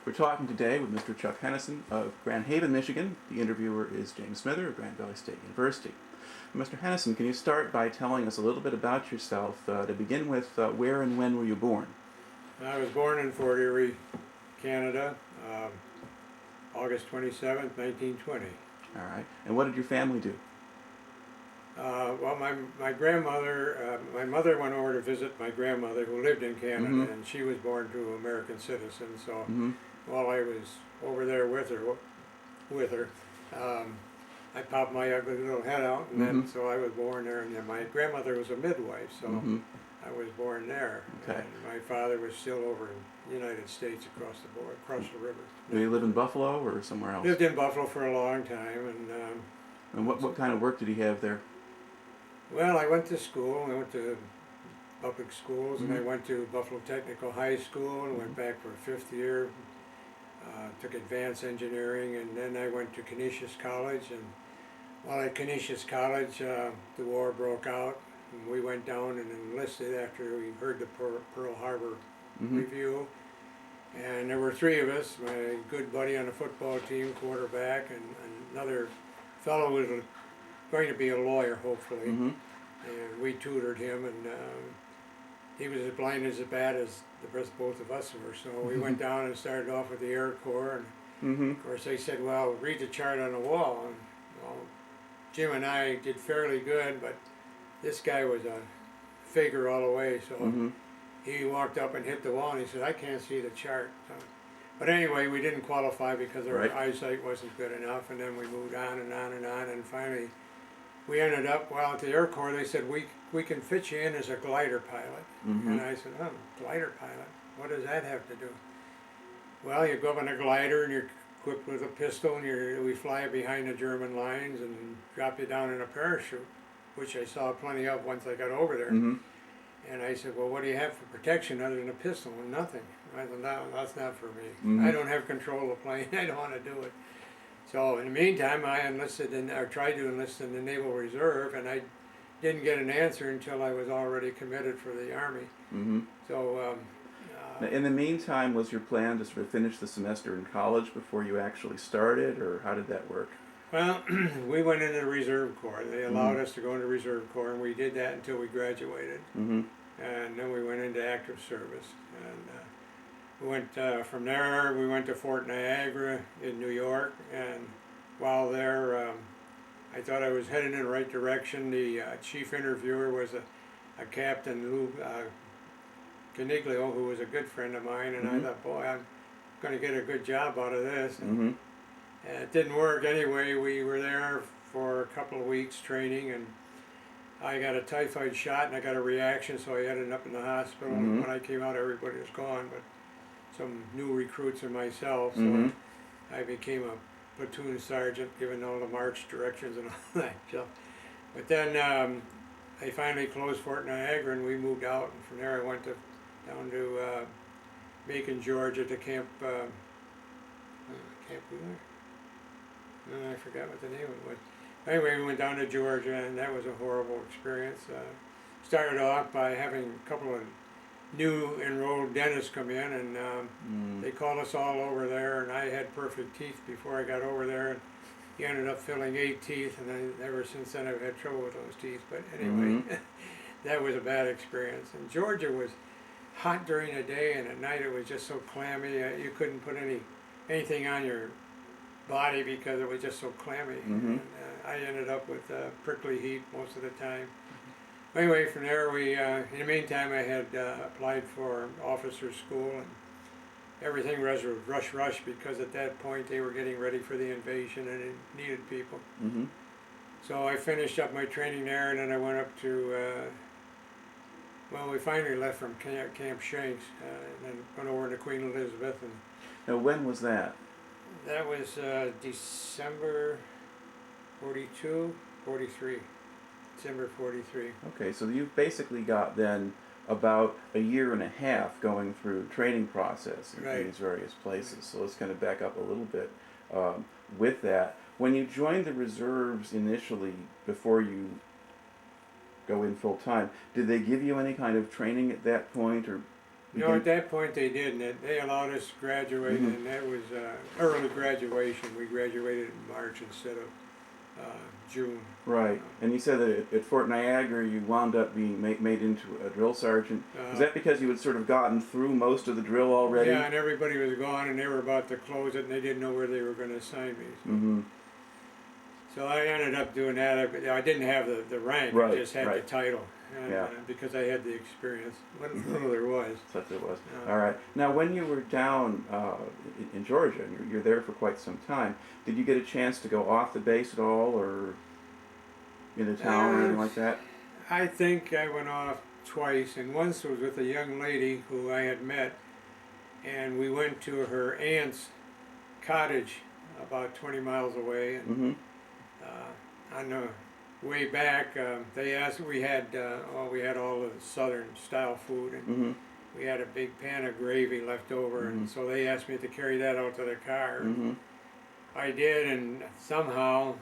We're talking today with Mr. Chuck Hennesen of Grand Haven, Michigan. The interviewer is James Smither of Grand Valley State University. Mr. Hennesen, can you start by telling us a little bit about yourself? To begin with, where and when were you born? I was born in Fort Erie, Canada, August 27th, 1920. All right. And what did your family do? Well, my grandmother, my mother went over to visit my grandmother who lived in Canada, and she was born to an American citizen. So while I was over there with her, I popped my ugly little head out, and then so I was born there. And then my grandmother was a midwife, so I was born there. Okay. And my father was still over in the United States across the border, across the river. Do you live in Buffalo or somewhere else? Lived in Buffalo for a long time, And what kind of work did he have there? well, I went to school. I went to public schools, and I went to Buffalo Technical High School, and went back for a fifth year. Took advanced engineering, and then I went to Canisius College. And while at Canisius College, the war broke out, and we went down and enlisted after we heard the Pearl Harbor review. And there were three of us: my good buddy on the football team, quarterback, and another fellow who was going to be a lawyer, hopefully. And we tutored him, and he was as blind as bad as both of us were. So we went down and started off with the Air Corps, and of course they said, "Well, read the chart on the wall." And well, Jim and I did fairly good, but this guy was a faker all the way. So he walked up and hit the wall, and he said, "I can't see the chart." So, but anyway, we didn't qualify because our eyesight wasn't good enough, and then we moved on and on and on, and finally we ended up, well, at the Air Corps they said, we can fit you in as a glider pilot. And I said, "Oh, glider pilot? What does that have to do?" "Well, you go up on a glider and you're equipped with a pistol, and we fly behind the German lines and drop you down in a parachute," which I saw plenty of once I got over there. And I said, "Well, what do you have for protection other than a pistol?" "Well, nothing." I said, "No, that's not for me. I don't have control of the plane. I don't want to do it." So in the meantime, I enlisted or tried to enlist in the Naval Reserve, and I didn't get an answer until I was already committed for the Army. So Now, in the meantime, was your plan to sort of finish the semester in college before you actually started, or how did that work? well, we went into the Reserve Corps. They allowed us to go into Reserve Corps, and we did that until we graduated. And then we went into active service. And we went from there. We went to Fort Niagara in New York, and while there, I thought I was headed in the right direction. The chief interviewer was a Captain Lou Caniglio, who was a good friend of mine, and I thought, boy, I'm going to get a good job out of this. And it didn't work anyway. We were there for a couple of weeks training, and I got a typhoid shot, and I got a reaction, so I ended up in the hospital. When I came out, everybody was gone, but some new recruits and myself, so I became a platoon sergeant, given all the march directions and all that stuff. But then I finally closed Fort Niagara, and we moved out, and from there I went down to Macon, Georgia, to Camp Wheeler? I forgot what the name of it was. Anyway, we went down to Georgia, and that was a horrible experience. Started off by having a couple of new enrolled dentists come in, and they called us all over there, and I had perfect teeth before I got over there, and he ended up filling 8 teeth, and then ever since then I've had trouble with those teeth. But anyway, that was a bad experience. And Georgia was hot during the day, and at night it was just so clammy. You couldn't put anything on your body because it was just so clammy. And, I ended up with prickly heat most of the time. Anyway, from there in the meantime, I had applied for officer school, and everything was rush because at that point they were getting ready for the invasion and it needed people. So I finished up my training there, and then I went up to, well, we finally left from Camp Shanks, and then went over to Queen Elizabeth. And Now, when was that? that was December 42, 43. December 43. Okay, so you've basically got then about a year and a half going through training process in these various places. So let's kind of back up a little bit with that. When you joined the reserves initially, before you go in full time, did they give you any kind of training at that point, or No, at that point they didn't. They allowed us to graduate, and that was early graduation. We graduated in March instead of June. Right. And you said that at Fort Niagara you wound up being made into a drill sergeant. Is that because you had sort of gotten through most of the drill already? Yeah, and everybody was gone, and they were about to close it, and they didn't know where they were going to assign me. So. So I ended up doing that. I didn't have the rank, right, I just had the title, and, because I had the experience. What little there was. Such it was. All right. Now, when you were down in Georgia, and you're there for quite some time, did you get a chance to go off the base at all, or into town or anything like that? I think I went off twice, and once was with a young lady who I had met, and we went to her aunt's cottage about 20 miles away. And, on the way back, they asked, we had all the southern style food, and we had a big pan of gravy left over, and so they asked me to carry that out to the car. I did, and somehow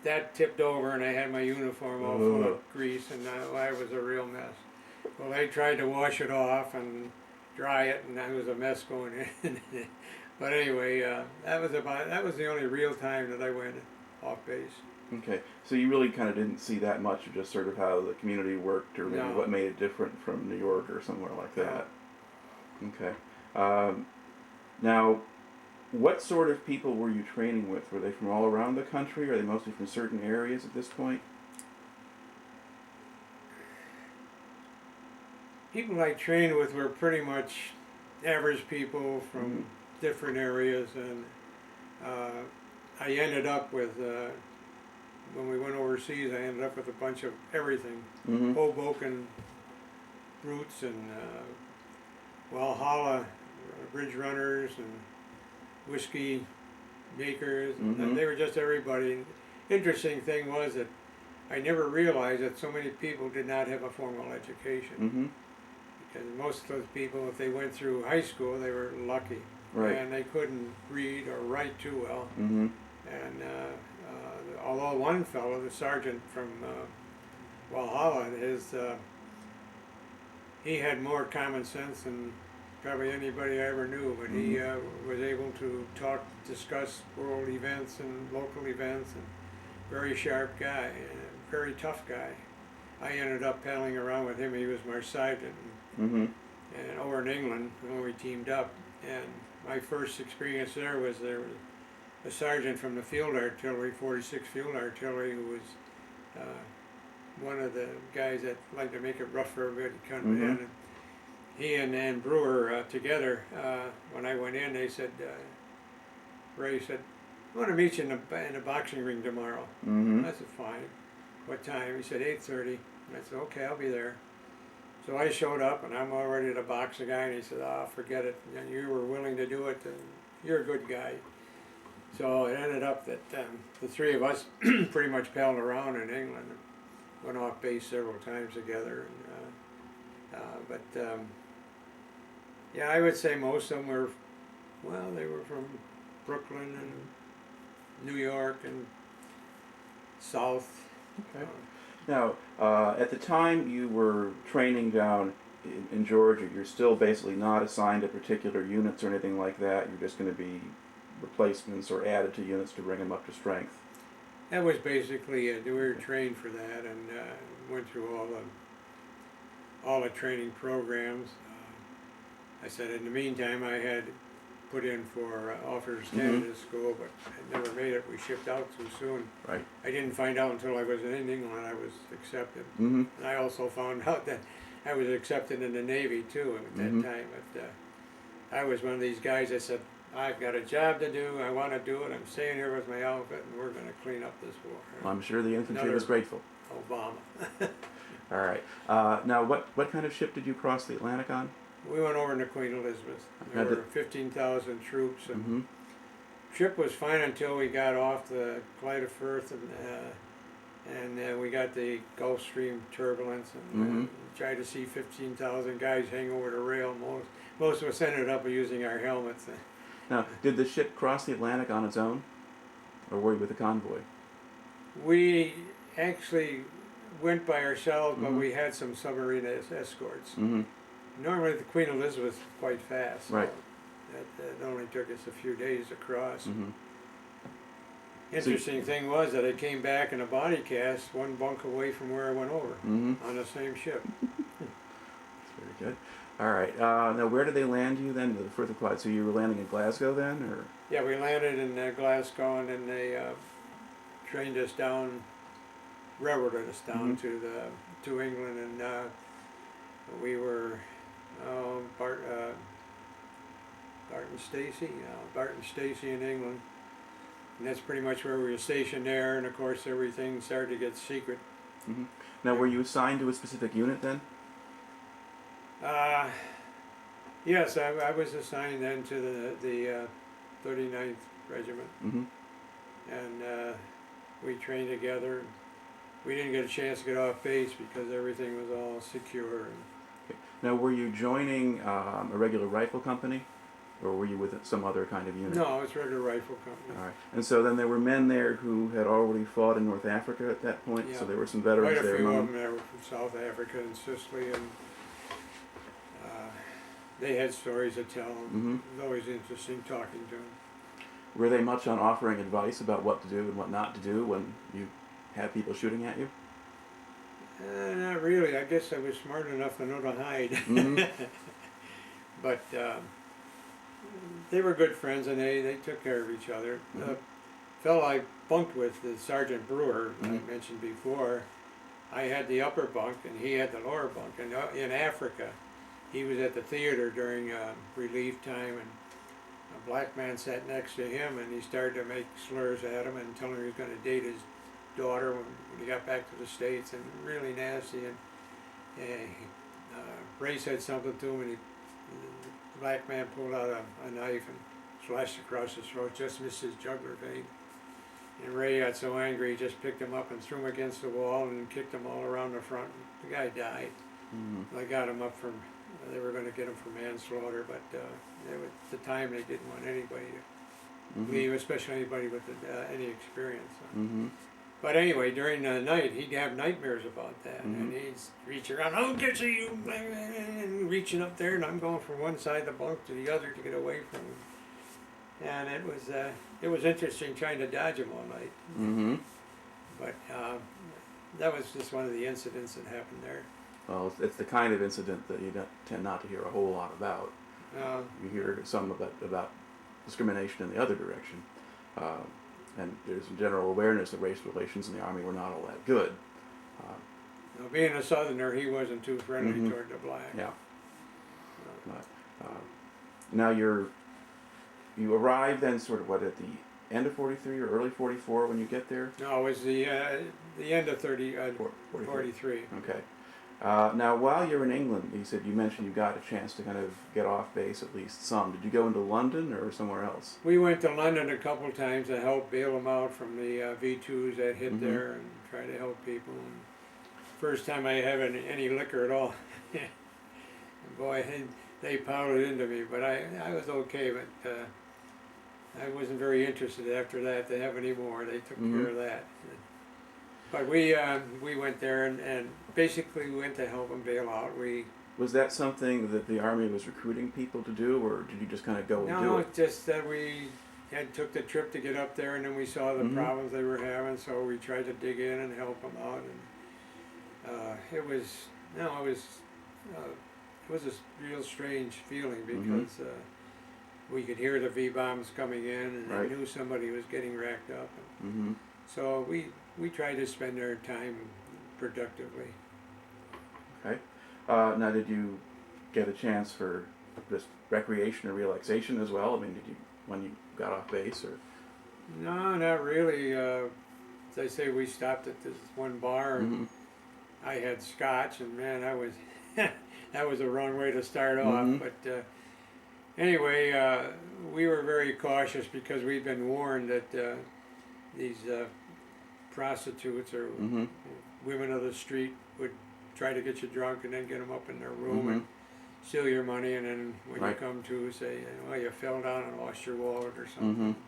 that tipped over, and I had my uniform all full of grease, and I was a real mess. Well, they tried to wash it off and dry it, and that was a mess going in. But anyway, that was the only real time that I went off base. Okay, so you really kind of didn't see that much of just sort of how the community worked, or maybe what made it different from New York or somewhere like that. Okay. Now, what sort of people were you training with? Were they from all around the country? Are they mostly from certain areas at this point? People I trained with were pretty much average people from different areas, and I ended up with, when we went overseas, I ended up with a bunch of everything. Hoboken brutes and Walhalla bridge runners and whiskey makers, and they were just everybody. Interesting thing was that I never realized that so many people did not have a formal education. Because most of those people, if they went through high school, they were lucky. And they couldn't read or write too well. And although one fellow, the sergeant from Walhalla, he had more common sense than probably anybody I ever knew, but he was able to discuss world events and local events, and very sharp guy, and very tough guy. I ended up palling around with him. He was my sergeant, and over in England when we teamed up. And my first experience there was a sergeant from the field artillery, 46th Field Artillery, who was one of the guys that liked to make it rough for everybody coming in. And he and Brewer together, when I went in, they said, Ray said, "I want to meet you in the boxing ring tomorrow." I said, "Fine." "What time?" He said, 8:30. I said, "Okay, I'll be there." So I showed up, and I'm all ready to box the guy, and he said, "Forget it. You were willing to do it, and you're a good guy." So it ended up that the three of us pretty much palled around in England, and went off base several times together. And, yeah, I would say most of them were, well, they were from Brooklyn and New York and South. Okay. Now, at the time you were training down in Georgia, you're still basically not assigned to particular units or anything like that. You're just going to be replacements or added to units to bring them up to strength. That was basically it. We were trained for that, and went through all the training programs. I said in the meantime I had put in for officers candidate school, but I never made it. We shipped out too soon. Right. I didn't find out until I was in England I was accepted. And I also found out that I was accepted in the Navy too at that time. But I was one of these guys that said, "I've got a job to do, I want to do it, I'm staying here with my outfit, and we're going to clean up this war." Well, I'm sure the infantry was grateful. Obama. All right. Now, what kind of ship did you cross the Atlantic on? We went over into Queen Elizabeth. There were 15,000 troops, and ship was fine until we got off the Clyde Firth, and we got the Gulf Stream turbulence, and tried to see 15,000 guys hang over the rail. Most of us ended up using our helmets. Now, did the ship cross the Atlantic on its own, or were you with a convoy? We actually went by ourselves, but we had some submarine escorts. Normally the Queen Elizabeth was quite fast. Right. That only took us a few days to cross. Mm-hmm. Interesting thing was that I came back in a body cast one bunk away from where I went over Mm-hmm. on the same ship. Very good. All right. Now, where did they land you then? The further flight. So you were landing in Glasgow then, or? Yeah, we landed in Glasgow, and then they trained us down, railroaded us down to England, and we were Barton Stacey in England, and that's pretty much where we were stationed there. And of course, everything started to get secret. Mm-hmm. Now, were you assigned to a specific unit then? Yes, I was assigned then to the 39th Regiment, Mm-hmm. and we trained together. We didn't get a chance to get off base because everything was all secure. Okay. Now, were you joining a regular rifle company, or were you with some other kind of unit? No, it's regular rifle company. All right. And so then there were men there who had already fought in North Africa at that point. Yeah. So there were some veterans Quite a there. few among of them that were from South Africa and Sicily, and they had stories to tell. Mm-hmm. It was always interesting talking to them. Were they much on offering advice about what to do and what not to do when you had people shooting at you? Not really. I guess I was smart enough to know to hide. Mm-hmm. But they were good friends, and they took care of each other. Mm-hmm. The fellow I bunked with, the Sergeant Brewer, Mm-hmm. I mentioned before, I had the upper bunk and he had the lower bunk. And in Africa, he was at the theater during relief time, and a black man sat next to him, and he started to make slurs at him and tell him he was going to date his daughter when he got back to the States, and really nasty. And Ray said something to him, and the black man pulled out a knife and slashed across his throat, just missed his jugular vein. And Ray got so angry, he just picked him up and threw him against the wall and kicked him all around the front. The guy died. Mm-hmm. I got him up from, they were going to get him for manslaughter, but at the time they didn't want anybody to Mm-hmm. leave, especially anybody with any experience. Mm-hmm. But anyway, during the night, he'd have nightmares about that, Mm-hmm. and he'd reach around, "I'll get you," and reaching up there, and I'm going from one side of the bunk to the other to get away from him. And it was interesting trying to dodge him all night. Mm-hmm. But that was just one of the incidents that happened there. Well, it's the kind of incident that you tend not to hear a whole lot about. Uh, You hear some about discrimination in the other direction. And there's a general awareness that race relations in the Army were not all that good. Being a Southerner, he wasn't too friendly Mhm. toward the black. Yeah. But, now you arrive then sort of at the end of 43 or early 44 when you get there? No, it was the end of 43. 43. Okay. Now, while you're in England, you mentioned you got a chance to kind of get off base at least some. Did you go into London or somewhere else? We went to London a couple times to help bail them out from the V2s that hit Mhm. there and try to help people. And first time I had any liquor at all. Boy, they pounded into me, but I was okay, but I wasn't very interested after that to have any more. They took Mhm. care of that. But we went there and basically we went to help them bail out. Was that something that the Army was recruiting people to do, or did you just kind of go and do No, it? it's just that we took the trip to get up there, and then we saw the Mhm. problems they were having, so we tried to dig in and help them out. And it was a real strange feeling because we could hear the V-bombs coming in, and Right. I knew somebody was getting racked up. Mm-hmm. So we tried to spend our time productively. Okay. Now, did you get a chance for just recreation or relaxation as well? I mean, did you, when you got off base, or? No, not really. As I say, we stopped at this one bar, and Mm-hmm. I had scotch, and man, that was the wrong way to start Mhm. off. But anyway, we were very cautious because we'd been warned that these prostitutes or Mm-hmm. women of the street would try to get you drunk and then get them up in their room Mhm. and steal your money, and then when Right. you come to say, well, you fell down and lost your wallet or something. Mm-hmm.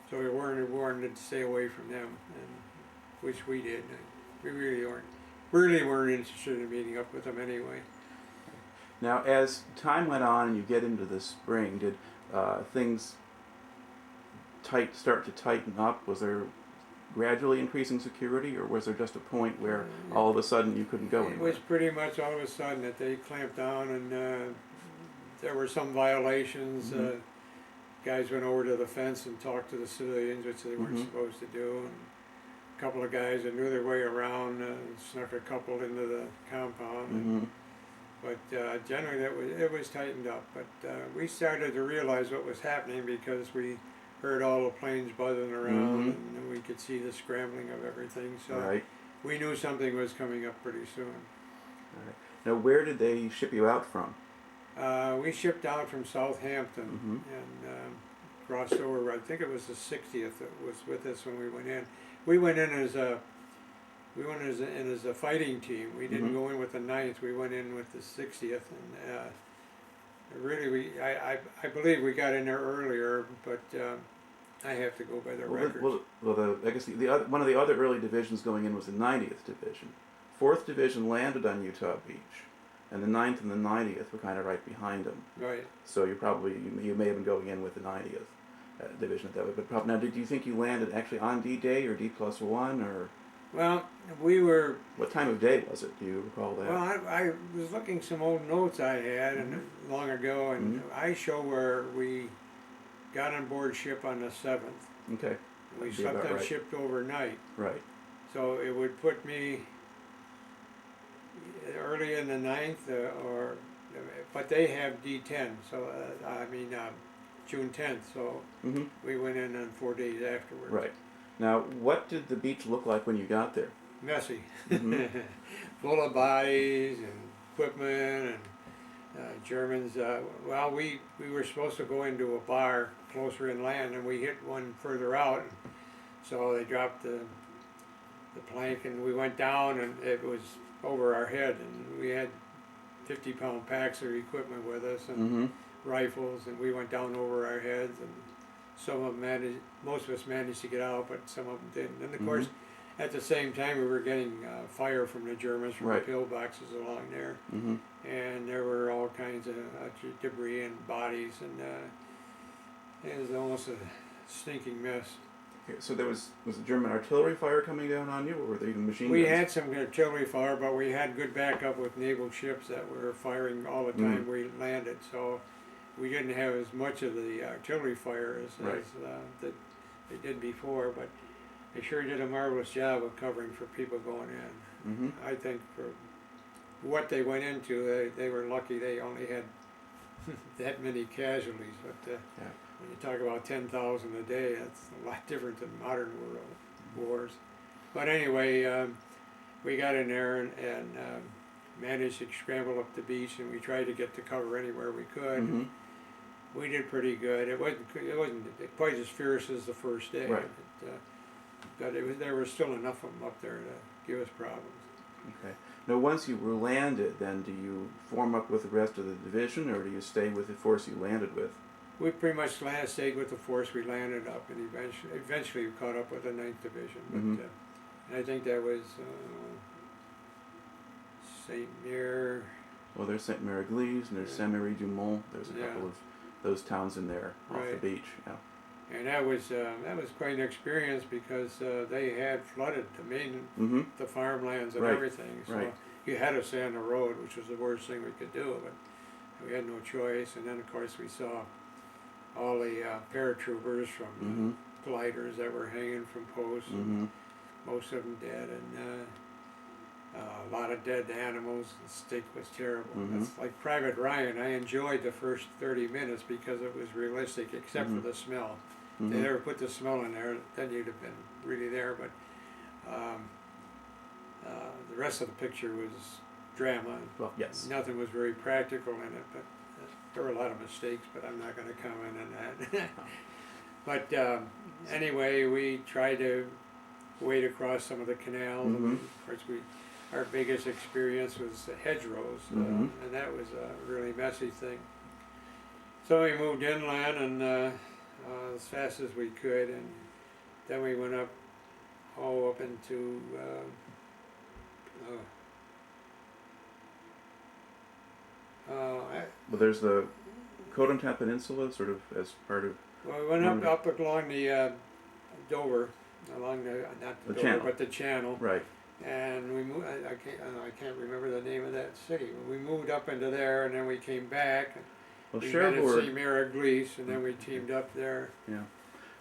So we weren't warned to stay away from them, and which we did. We really weren't interested in meeting up with them anyway. Now, as time went on and you get into the spring, did things start to tighten up? Was there gradually increasing security, or was there just a point where all of a sudden you couldn't go It anywhere? was pretty much all of a sudden that they clamped down, and there were some violations. Mhm. Guys went over to the fence and talked to the civilians, which they weren't Mhm. supposed to do. And a couple of guys that knew their way around snuck a couple into the compound. Mhm. But generally, it was tightened up. But we started to realize what was happening because we heard all the planes buzzing around, Mhm. and we could see the scrambling of everything. So Right. we knew something was coming up pretty soon. Right. Now, where did they ship you out from? We shipped out from Southampton Mhm. and crossed over. I think it was the 60th that was with us when we went in. We went in as a fighting team. We didn't Mhm. go in with the 9th. We went in with the 60th, and really, I believe we got in there earlier, but I have to go by the records. I guess one of the other early divisions going in was the 90th Division. 4th Division landed on Utah Beach, and the 9th and the 90th were kind of right behind them. Right. So you may have been going in with the 90th Division at that way. But now, did you think you landed actually on D-Day or D+1, or Well, we were. what time of day was it? Do you recall that? Well, I was looking some old notes I had long ago, and I show where we got on board ship on the 7th. Okay. We That'd be slept about on right. ship overnight, Right. so it would put me early in the 9th, but they have D10, so June 10th, so Mm-hmm. we went in on 4 days afterwards. Right. Now, what did the beach look like when you got there? Messy, Mhm. full of bodies and equipment and Germans. Well, we were supposed to go into a bar closer inland, and we hit one further out. So they dropped the plank, and we went down, and it was over our head, and we had 50-pound packs of equipment with us and Mm-hmm. rifles, and we went down over our heads, and most of us managed to get out, but some of them didn't. And of course, at the same time, we were getting fire from the Germans from Right. the pillboxes along there, Mm-hmm. and there were all kinds of debris and bodies, and it was almost a stinking mess. Okay, so was the German artillery fire coming down on you, or were there even machine We guns? had some artillery fire, but we had good backup with naval ships that were firing all the time we landed, so we didn't have as much of the artillery fire as that they did before, but they sure did a marvelous job of covering for people going in. Mm-hmm. I think for what they went into, they were lucky they only had that many casualties, but when you talk about 10,000 a day, that's a lot different than modern world wars. But anyway, we got in there and managed to scramble up the beach, and we tried to get to cover anywhere we could. Mm-hmm. We did pretty good. It wasn't quite as fierce as the first day, Right. but there was still enough of them up there to give us problems. Okay. Now, once you were landed, then do you form up with the rest of the division, or do you stay with the force you landed with? We pretty much stayed with the force we landed up, and eventually we caught up with the 9th Division. But, and I think that was St. Mir. Well, there's Saint Mary-Église, and there's Saint-Marie-du-Mont. There's a couple of those towns in there off the beach. Yeah. And that was quite an experience because they had flooded the farmlands and everything. So you had to stay on the road, which was the worst thing we could do, but we had no choice. And then of course we saw all the paratroopers from gliders that were hanging from posts, and most of them dead, and a lot of dead animals. The stink was terrible. It's like Private Ryan. I enjoyed the first 30 minutes because it was realistic, except for the smell. If they ever put the smell in there, then you'd have been really there. But the rest of the picture was drama. Well, yes. Nothing was very practical in it, but there were a lot of mistakes, but I'm not going to comment on that. But anyway, we tried to wade across some of the canals. And of course, our biggest experience was the hedgerows, and that was a really messy thing. So we moved inland and as fast as we could, and then we went up into Well, there's the Cotentin Peninsula, sort of as part of Well, we went Normandy. up along the Dover, along the, not the The Dover, channel. but the channel. Right. And we moved, I can't remember the name of that city. We moved up into there, and then we came back. Well, We met at Cherbourg. St. Mary-Glise, and then we teamed up there. Yeah.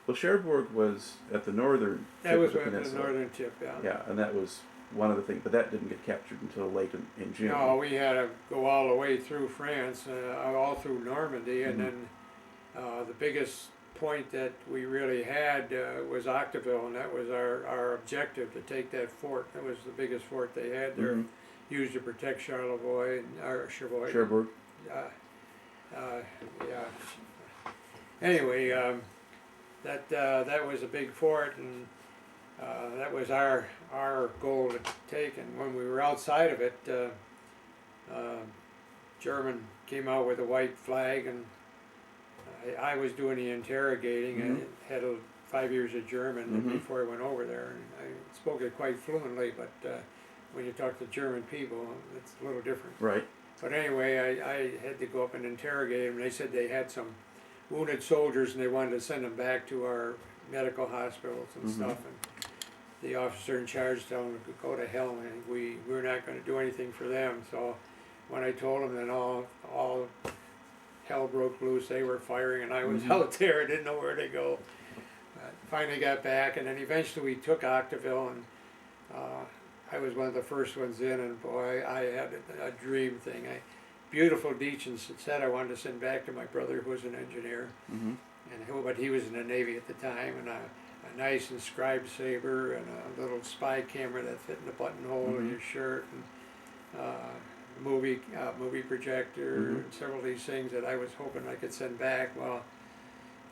Well, Cherbourg was at the northern That tip was of the the peninsula. northern tip, yeah. Yeah, and that was one of the things, but that didn't get captured until late in June. No, we had to go all the way through France, all through Normandy, and Mhm. then the biggest point that we really had was Octeville, and that was our objective, to take that fort. That was the biggest fort they had there, Mhm. used to protect Charlevoix or Cherbourg. Cherbourg. Yeah. Anyway, that was a big fort, and that was our goal to take. And when we were outside of it, German came out with a white flag, and I was doing the interrogating. Mhm. I had 5 years of German Mhm. before I went over there, and I spoke it quite fluently. But when you talk to German people, it's a little different. Right. But anyway, I had to go up and interrogate them. They said they had some wounded soldiers, and they wanted to send them back to our medical hospitals and Mhm. stuff. And the officer in charge told them to go to hell, and we're not going to do anything for them. So when I told them, then all hell broke loose. They were firing, and I was Mhm. out there. I didn't know where to go. Finally got back, and then eventually we took Octeville, and I was one of the first ones in, and boy, I had a dream thing. Beautiful beach, and said I wanted to send back to my brother, who was an engineer, Mhm. but he was in the Navy at the time, and a nice inscribed saber, and a little spy camera that fit in the buttonhole of Mhm. your shirt, and movie projector, Mhm. and several of these things that I was hoping I could send back. Well,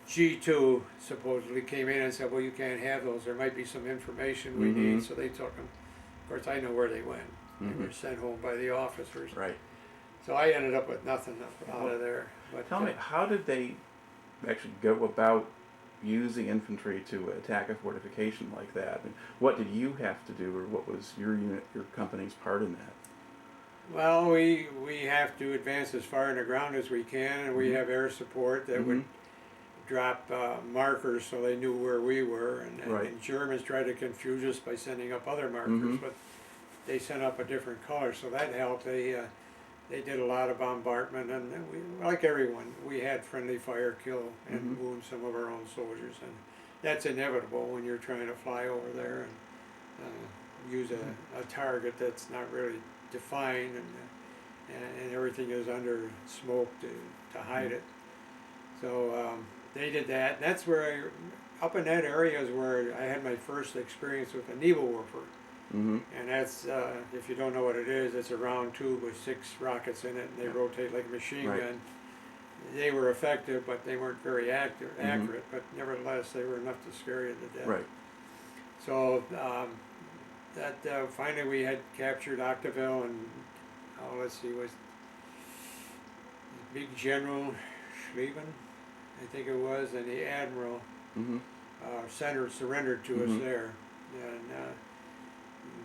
G2 supposedly came in and said, well, you can't have those, there might be some information we Mhm. need, so they took them. Of course, I know where they went. They were Mhm. sent home by the officers. Right. So I ended up with nothing out of there. But Tell me, how did they actually go about using infantry to attack a fortification like that? And what did you have to do, or what was your unit, your company's part in that? well, we have to advance as far underground as we can, and we Mhm. have air support that would Mhm. drop markers so they knew where we were. And Right. Germans tried to confuse us by sending up other markers, Mhm. but they sent up a different color, so that helped. They did a lot of bombardment, and we, like everyone, we had friendly fire kill and Mhm. wound some of our own soldiers, and that's inevitable when you're trying to fly over there and use a target that's not really defined, and everything is under smoke to hide it. So they did that. That's where up in that area is where I had my first experience with a Nebelwerfer. Mhm. And that's, if you don't know what it is, it's a round tube with 6 rockets in it, and they rotate like a machine Right. gun. They were effective, but they weren't very Mhm. accurate, but nevertheless, they were enough to scare you to death. Right. So that finally we had captured Octeville, and let's see, was big General Schleben, I think it was, and the Admiral Mhm. surrendered to us Mhm. there. And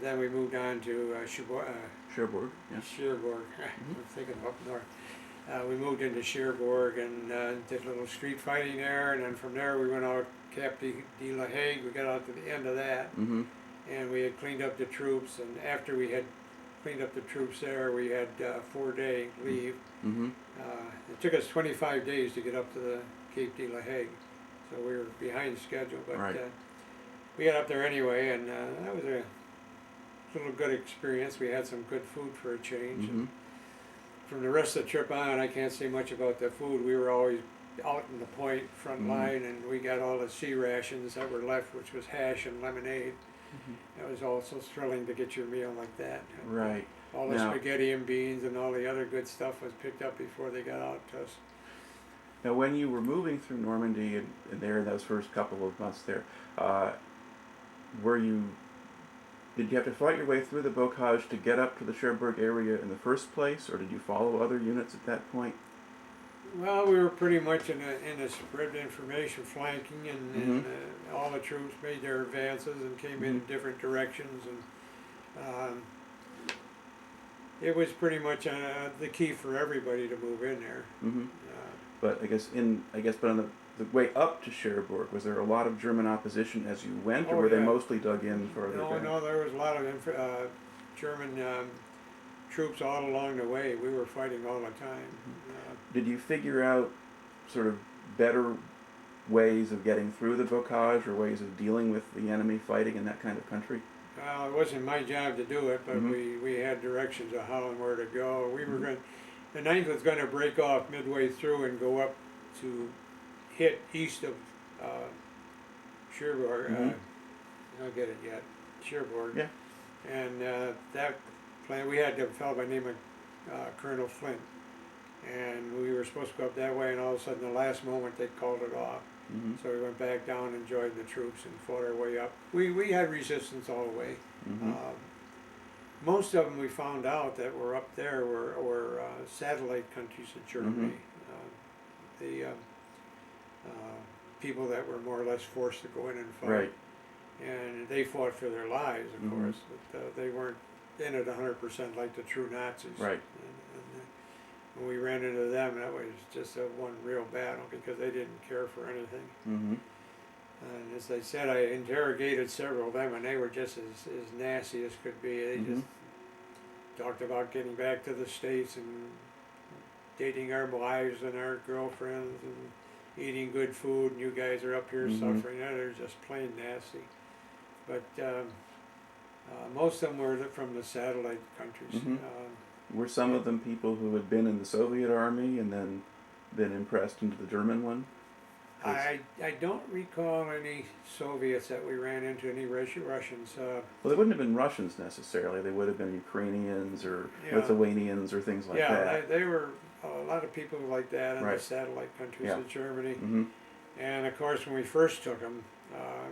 then we moved on to Cherbourg. Yeah. Cherbourg. I'm thinking of up north. We moved into Cherbourg and did a little street fighting there, and then from there we went out Cap de La Hague. We got out to the end of that, Mhm. and we had cleaned up the troops. And after we had cleaned up the troops there, we had 4-day leave. Mhm. It took us 25 days to get up to the Cape de La Hague, so we were behind schedule. But Right. we got up there anyway, and that was a little good experience. We had some good food for a change. Mhm. And from the rest of the trip on, I can't say much about the food. We were always out in the point front Mhm. line, and we got all the sea rations that were left, which was hash and lemonade. Mhm. It was also thrilling to get your meal like that. And, Right. all the Now- spaghetti and beans and all the other good stuff was picked up before they got out to us. Now, when you were moving through Normandy and there in those first couple of months there, were you did you have to fight your way through the bocage to get up to the Cherbourg area in the first place, or did you follow other units at that point? Well, we were pretty much in a spread information flanking, and all the troops made their advances and came in Mhm. different directions. And it was pretty much the key for everybody to move in there. Mm-hmm. But but on the way up to Cherbourg, was there a lot of German opposition as you went, or Oh were they yeah. mostly dug in further No, back? no, there was a lot of German troops all along the way. We were fighting all the time. Did you figure out sort of better ways of getting through the bocage or ways of dealing with the enemy fighting in that kind of country? Well, it wasn't my job to do it, but Mm-hmm. we had directions of how and where to go. We were Mm-hmm. going. The ninth was going to break off midway through and go up to hit east of uh, Cherbourg. Mm-hmm. I don't get it yet. Cherbourg. Yeah. And that plan, we had a fellow by the name of Colonel Flint, and we were supposed to go up that way, and all of a sudden, the last moment, they called it off. Mm-hmm. So we went back down and joined the troops and fought our way up. We had resistance all the way. Mm-hmm. Most of them we found out that were up there were satellite countries of Germany. The people that were more or less forced to go in and fight. Right. And they fought for their lives, of Mhm. course, but they weren't in it 100% like the true Nazis. Right. And when we ran into them, that was just a one real battle because they didn't care for anything. Mm-hmm. And as I said, I interrogated several of them, and they were just as nasty as could be. They Mhm. just talked about getting back to the States and dating our wives and our girlfriends and eating good food, and you guys are up here Mhm. suffering. They're just plain nasty. But most of them were from the satellite countries. Mhm. Were some of them people who had been in the Soviet army and then been impressed into the German one? I don't recall any Soviets that we ran into, any Russians. Well, they wouldn't have been Russians necessarily. They would have been Ukrainians or Yeah. Lithuanians or things like Yeah, that. they were a lot of people like that in the Right. satellite countries Yeah. of Germany. Mm-hmm. And of course, when we first took them,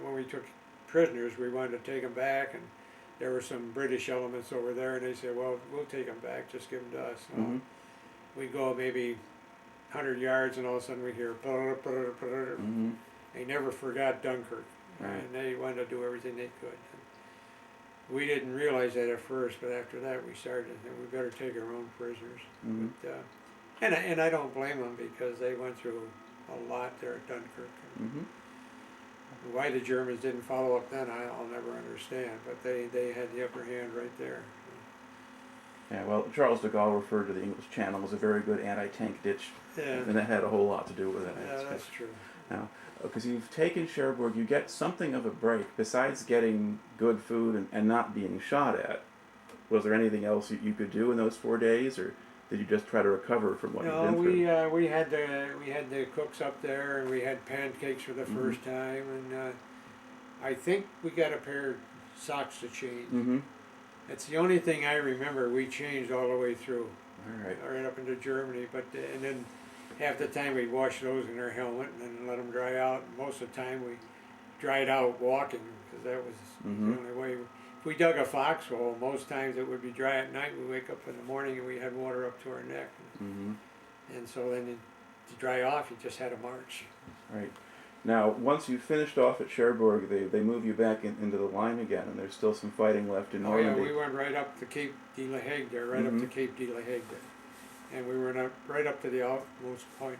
when we took prisoners, we wanted to take them back, and there were some British elements over there, and they said, "Well, we'll take them back. Just give them to us." Mm-hmm. We go maybe 100 yards, and all of a sudden we hear. Mm-hmm. They never forgot Dunkirk, Right. and they wanted to do everything they could. We didn't realize that at first, but after that we started, and we better take our own prisoners. Mm-hmm. But, and I don't blame them because they went through a lot there at Dunkirk. Mm-hmm. Why the Germans didn't follow up then, I'll never understand, but they had the upper hand right there. Yeah, well, Charles de Gaulle referred to the English Channel as a very good anti-tank ditch, Yeah, and that had a whole lot to do with it. yeah, that's true. Now, because you've taken Cherbourg, you get something of a break. Besides getting good food and not being shot at, was there anything else you could do in those 4 days, or did you just try to recover from what you'd No, been through? we had the cooks up there, and we had pancakes for the first time, and I think we got a pair of socks to change. Mm-hmm. That's the only thing I remember. We changed all the way through, All right. right up into Germany. But and then half the time we'd wash those in our helmet and then let them dry out. And most of the time we dried out walking because that was Mhm. the only way. If we dug a foxhole, most times it would be dry at night. We wake up in the morning and we had water up to our neck. Mm-hmm. And so then to dry off, you just had to march. Right. Now, once you finished off at Cherbourg, they move you back into the line again, and there's still some fighting left in Oh yeah, Normandy. we went right up to Cape de la Hague there, right up to Mhm. Cape de la Hague there. And we went up, right up to the outmost point.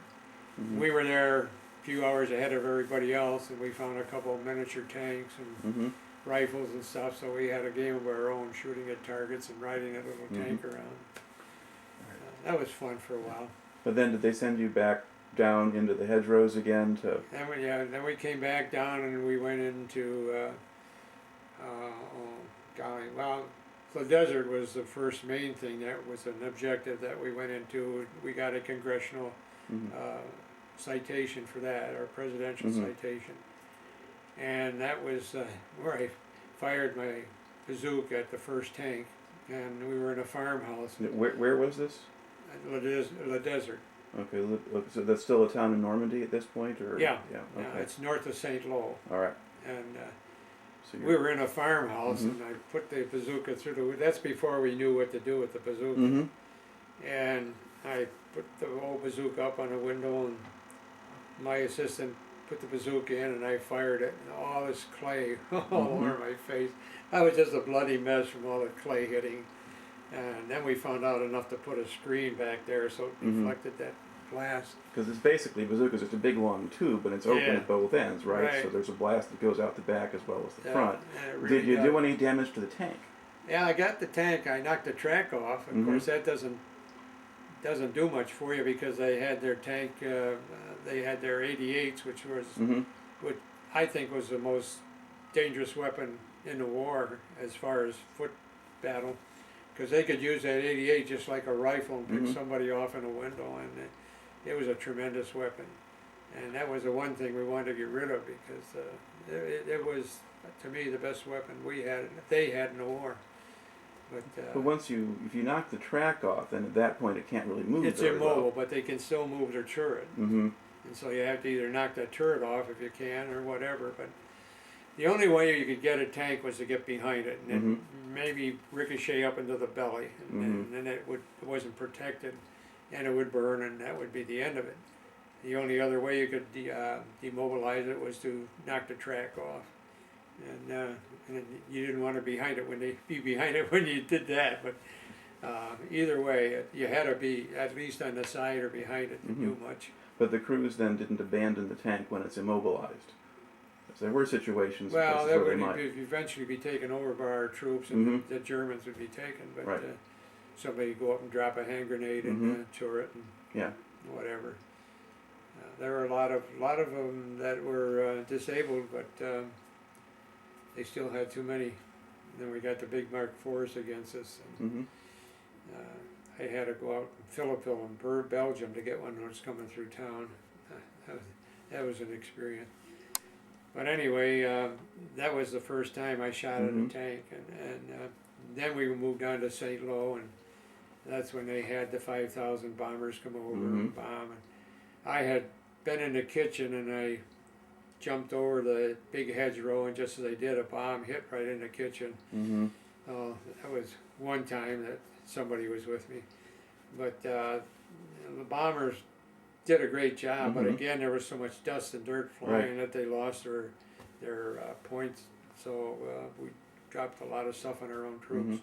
Mhm. We were there a few hours ahead of everybody else, and we found a couple of miniature tanks and Mhm. rifles and stuff, so we had a game of our own, shooting at targets and riding a little tank around. That was fun for a while. But then, did they send you back down into the hedgerows again to? Then we came back down and we went into, oh golly, well, the desert was the first main thing. That was an objective that we went into. We got a congressional Mhm. citation for that, or presidential Mhm. citation. And that was where I fired my bazooka at the first tank, and we were in a farmhouse Where was this? in the desert. Okay, so that's still a town in Normandy at this point, or? Yeah, Yeah. yeah, Okay. it's north of St. Lo. All right. And So we were in a farmhouse, Mhm. and I put the bazooka through that's before we knew what to do with the bazooka. Mm-hmm. And I put the old bazooka up on the window, and my assistant put the bazooka in, and I fired it, and all this clay all Mhm. over my face. I was just a bloody mess from all the clay hitting. And then we found out enough to put a screen back there so it deflected that blast. Because it's basically bazookas. It's a big long tube, and it's open Yeah. at both ends, right? Right. So there's a blast that goes out the back as well as the Yeah, front. and it really Did you got- do any damage to the tank? Yeah, I got the tank. I knocked the track off. Of course, that doesn't do much for you because they had their tank. They had their 88s, which was what I think was the most dangerous weapon in the war as far as foot battle, because they could use that 88 just like a rifle and pick somebody off in a window, and it was a tremendous weapon. And that was the one thing we wanted to get rid of because it was, to me, the best weapon they had in the war. But if you knock the track off, then at that point it can't really move. It's very immobile, well. but they can still move their turret. Mm-hmm. And so you have to either knock that turret off if you can or whatever. But the only way you could get a tank was to get behind it and then maybe ricochet up into the belly, and then it wasn't protected, and it would burn, and that would be the end of it. The only other way you could demobilize it was to knock the track off, and you didn't want to be behind it when you did that. But either way, you had to be at least on the side or behind it to do much. But the crews then didn't abandon the tank when it's immobilized. So there were situations Well, places that where would they might. eventually be taken over by our troops, and the Germans would be taken. But Right. somebody would go up and drop a hand grenade in the turret and Yeah. whatever. There were a lot of them that were disabled, but they still had too many. And then we got the big Mark IVs against us. And, I had to go out in Philippeville in Belgium to get one that was coming through town. That was an experience. But anyway, that was the first time I shot at a tank, and then we moved on to St. Lo, and that's when they had the 5,000 bombers come over and bomb. And I had been in the kitchen, and I jumped over the big hedgerow, and just as I did, a bomb hit right in the kitchen. That was one time that somebody was with me. But the bombers did a great job, but again, there was so much dust and dirt flying that they lost their points. So we dropped a lot of stuff on our own troops.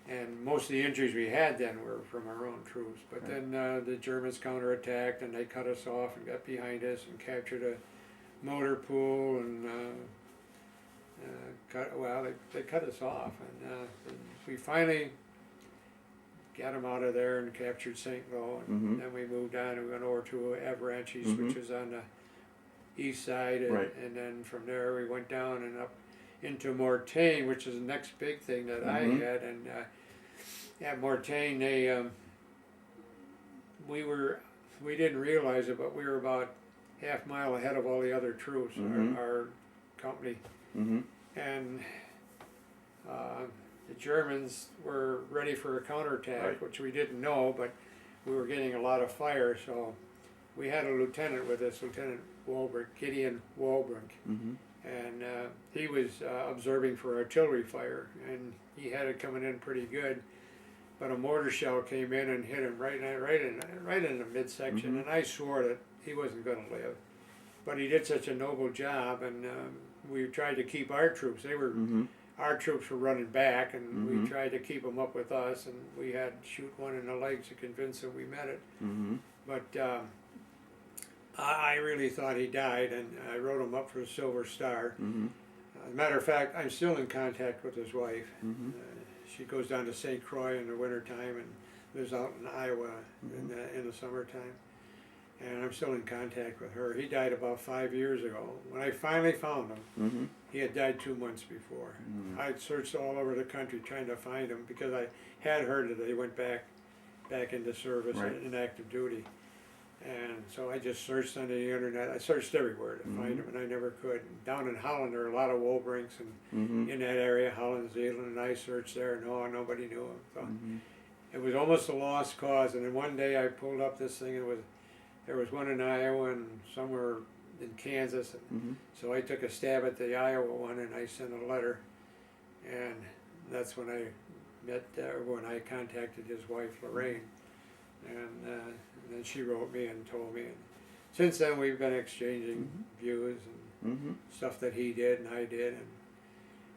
And most of the injuries we had then were from our own troops. But then the Germans counterattacked, and they cut us off and got behind us and captured a motor pool, and they cut us off. And we finally got them out of there and captured St. Lo, and then we moved on and we went over to Avalanches, which is on the east side, and then from there we went down and up into Mortain, which is the next big thing that I had. And at Mortain, we didn't realize it, but we were about half-mile ahead of all the other troops, our company, and the Germans were ready for a counterattack, which we didn't know, but we were getting a lot of fire, so we had a lieutenant with us, Lieutenant Walbrink, Gideon Walbrink, and he was observing for artillery fire, and he had it coming in pretty good, but a mortar shell came in and hit him right in the midsection, and I swore that he wasn't going to live, but he did such a noble job, and we tried to keep our troops. Our troops were running back, and we tried to keep them up with us, and we had to shoot one in the legs to convince them we meant it. But I really thought he died, and I wrote him up for the Silver Star. As a matter of fact, I'm still in contact with his wife. She goes down to St. Croix in the wintertime and lives out in Iowa in the summertime. And I'm still in contact with her. He died about 5 years ago. When I finally found him, he had died 2 months before. I searched all over the country trying to find him because I had heard that he went back into service in active duty. And so I just searched on the internet. I searched everywhere to find him, and I never could. Down in Holland, there are a lot of Walbrinks, and in that area, Holland, Zeeland, and I searched there. No, nobody knew him. So it was almost a lost cause. And then one day I pulled up this thing, and there was one in Iowa and somewhere in Kansas. So I took a stab at the Iowa one, and I sent a letter. And that's when when I contacted his wife, Lorraine. And then she wrote me and told me. And since then, we've been exchanging views and stuff that he did and I did. And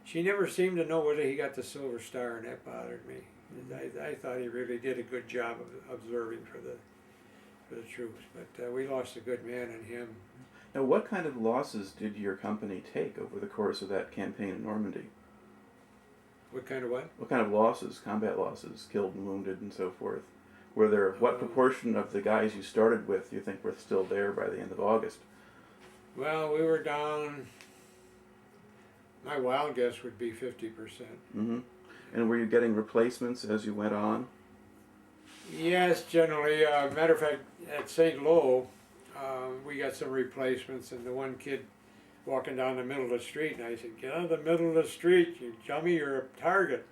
she never seemed to know whether he got the Silver Star, and that bothered me. I thought he really did a good job of observing for the troops, but we lost a good man in him. Now, what kind of losses did your company take over the course of that campaign in Normandy? What kind of what? What kind of losses, combat losses, killed and wounded and so forth? Were there, what proportion of the guys you started with do you think were still there by the end of August? Well, we were down, my wild guess would be 50%. Mm-hmm. And were you getting replacements as you went on? Yes, generally. Matter of fact, at St. Lo, we got some replacements, and the one kid walking down the middle of the street, and I said, "Get out of the middle of the street, you dummy, you're a target."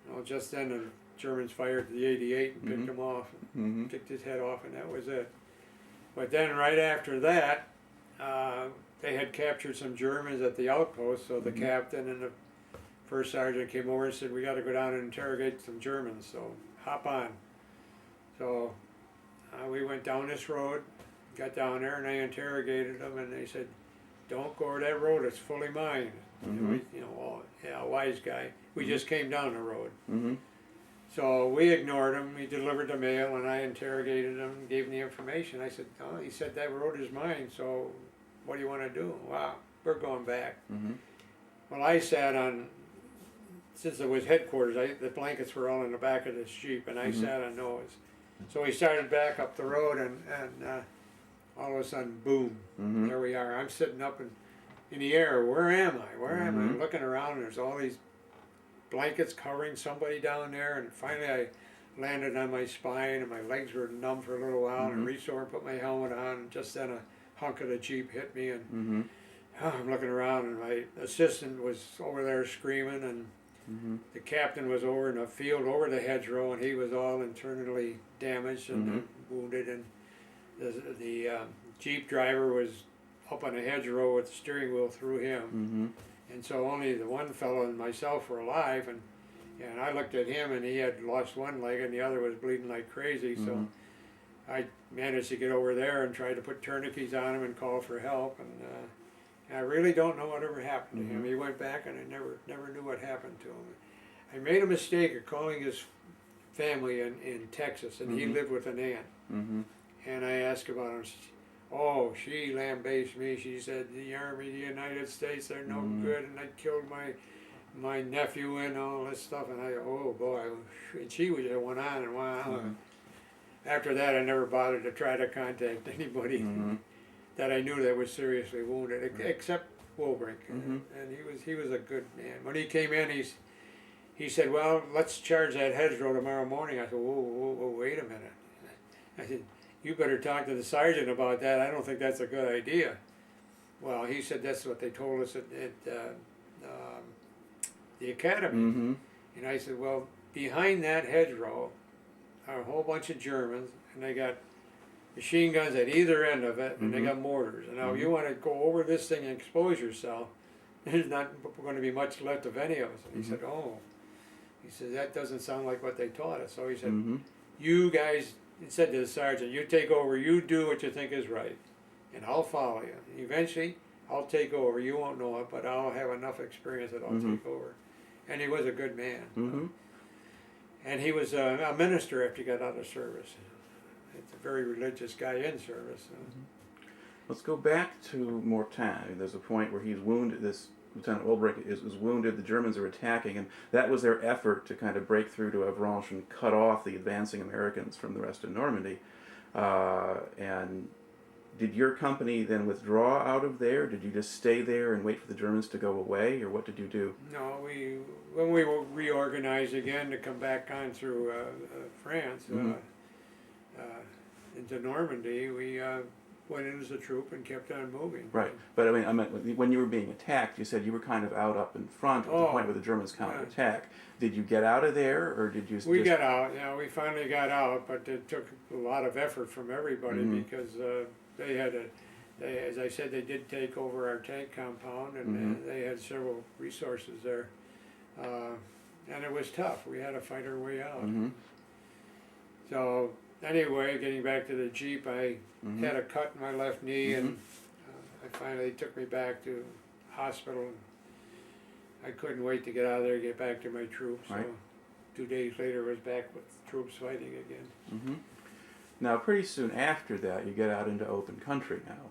Well, just then the Germans fired the 88 and picked him off, and kicked his head off, and that was it. But then right after that, they had captured some Germans at the outpost, so the captain and the first sergeant came over and said, "We got to go down and interrogate some Germans, so hop on." So we went down this road, got down there, and I interrogated them, and they said, "Don't go over that road, it's fully mined." And we, yeah, wise guy. We just came down the road. So we ignored him, we delivered the mail, and I interrogated him, gave him the information. I said, "Oh," he said, "that road is mine, so what do you want to do?" "Wow, we're going back." Well, I sat on, since it was headquarters, the blankets were all in the back of this Jeep, and I sat on those. So we started back up the road, and all of a sudden, boom, there we are. I'm sitting up in the air. Where am I? Where am I? I'm looking around, and there's all these blankets covering somebody down there, and finally I landed on my spine, and my legs were numb for a little while, and I reached over and put my helmet on, and just then a hunk of the Jeep hit me, and I'm looking around, and my assistant was over there screaming, and the captain was over in the field over the hedgerow, and he was all internally damaged and wounded, and the Jeep driver was up on a hedgerow with the steering wheel through him, and so only the one fellow and myself were alive, and I looked at him, and he had lost one leg, and the other was bleeding like crazy, so I managed to get over there and tried to put tourniquets on him and call for help, and I really don't know whatever happened to him. He went back, and I never knew what happened to him. I made a mistake of calling his family in Texas, and he lived with an aunt. And I asked about him. Oh, she lambasted me. She said, "The Army of the United States, they're no good, and I killed my nephew and all this stuff." And I, oh boy, and she was just went on and went on. After that, I never bothered to try to contact anybody that I knew that was seriously wounded, except Wolbrink, and he was a good man. When he came in, he said, "Well, let's charge that hedgerow tomorrow morning." I said, whoa, wait a minute. I said, "You better talk to the sergeant about that. I don't think that's a good idea." Well, he said that's what they told us at the academy. And I said, "Well, behind that hedgerow are a whole bunch of Germans, and they got machine guns at either end of it, and they got mortars. And now if you want to go over this thing and expose yourself, there's not going to be much left of any of us." And he said, "Oh," he said, "that doesn't sound like what they taught us." So he said, "You guys," he said to the sergeant, "you take over, you do what you think is right, and I'll follow you. Eventually, I'll take over. You won't know it, but I'll have enough experience that I'll take over." And he was a good man. And he was a minister after he got out of service. It's a very religious guy in service. Let's go back to Mortain. There's a point where he's wounded. This Lieutenant Wolbrink is wounded. The Germans are attacking, and that was their effort to kind of break through to Avranches and cut off the advancing Americans from the rest of Normandy. And did your company then withdraw out of there? Did you just stay there and wait for the Germans to go away, or what did you do? No, when we reorganized again to come back on through France into Normandy, we went in as a troop and kept on moving. Right, but I mean, when you were being attacked, you said you were kind of out up in front at the point where the Germans counterattack. Did you get out of there, or did you? We got out. Yeah, we finally got out, but it took a lot of effort from everybody because they had as I said, they did take over our tank compound, and they had several resources there, and it was tough. We had to fight our way out. So anyway, getting back to the Jeep, I had a cut in my left knee, and I finally took me back to hospital. I couldn't wait to get out of there and get back to my troops. So 2 days later was back with troops fighting again. Mm-hmm. Now, pretty soon after that, you get out into open country now,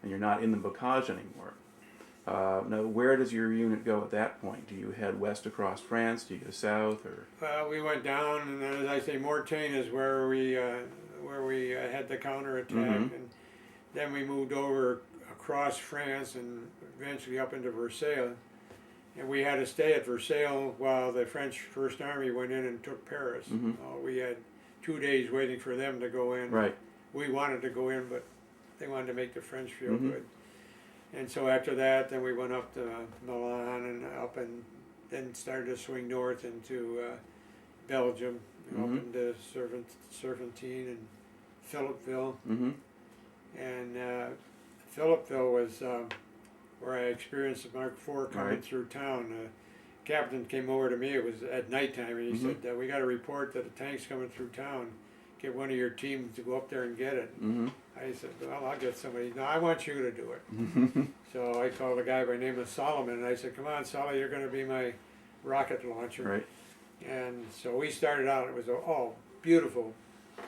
and you're not in the bocage anymore. Now, where does your unit go at that point? Do you head west across France? Do you go south, or? We went down, and as I say, Mortain is where we had the counterattack, Mm-hmm. and then we moved over across France and eventually up into Versailles. And we had to stay at Versailles while the French First Army went in and took Paris. Mm-hmm. We had 2 days waiting for them to go in. Right. We wanted to go in, but they wanted to make the French feel Mm-hmm. good. And so after that, then we went up to Milan and up, and then started to swing north into Belgium, Mm-hmm. up into Serpentine and Philippeville. Mm-hmm. And Philippeville was where I experienced the Mark IV coming Right. through town. Captain came over to me, it was at nighttime, and he Mm-hmm. said, we got a report that a tank's coming through town. Get one of your team to go up there and get it. Mm-hmm. I said, well, I'll get somebody. No, I want you to do it. Mm-hmm. So I called a guy by the name of Solomon, and I said, come on, Solly, you're going to be my rocket launcher. Right. And so we started out, it was beautiful,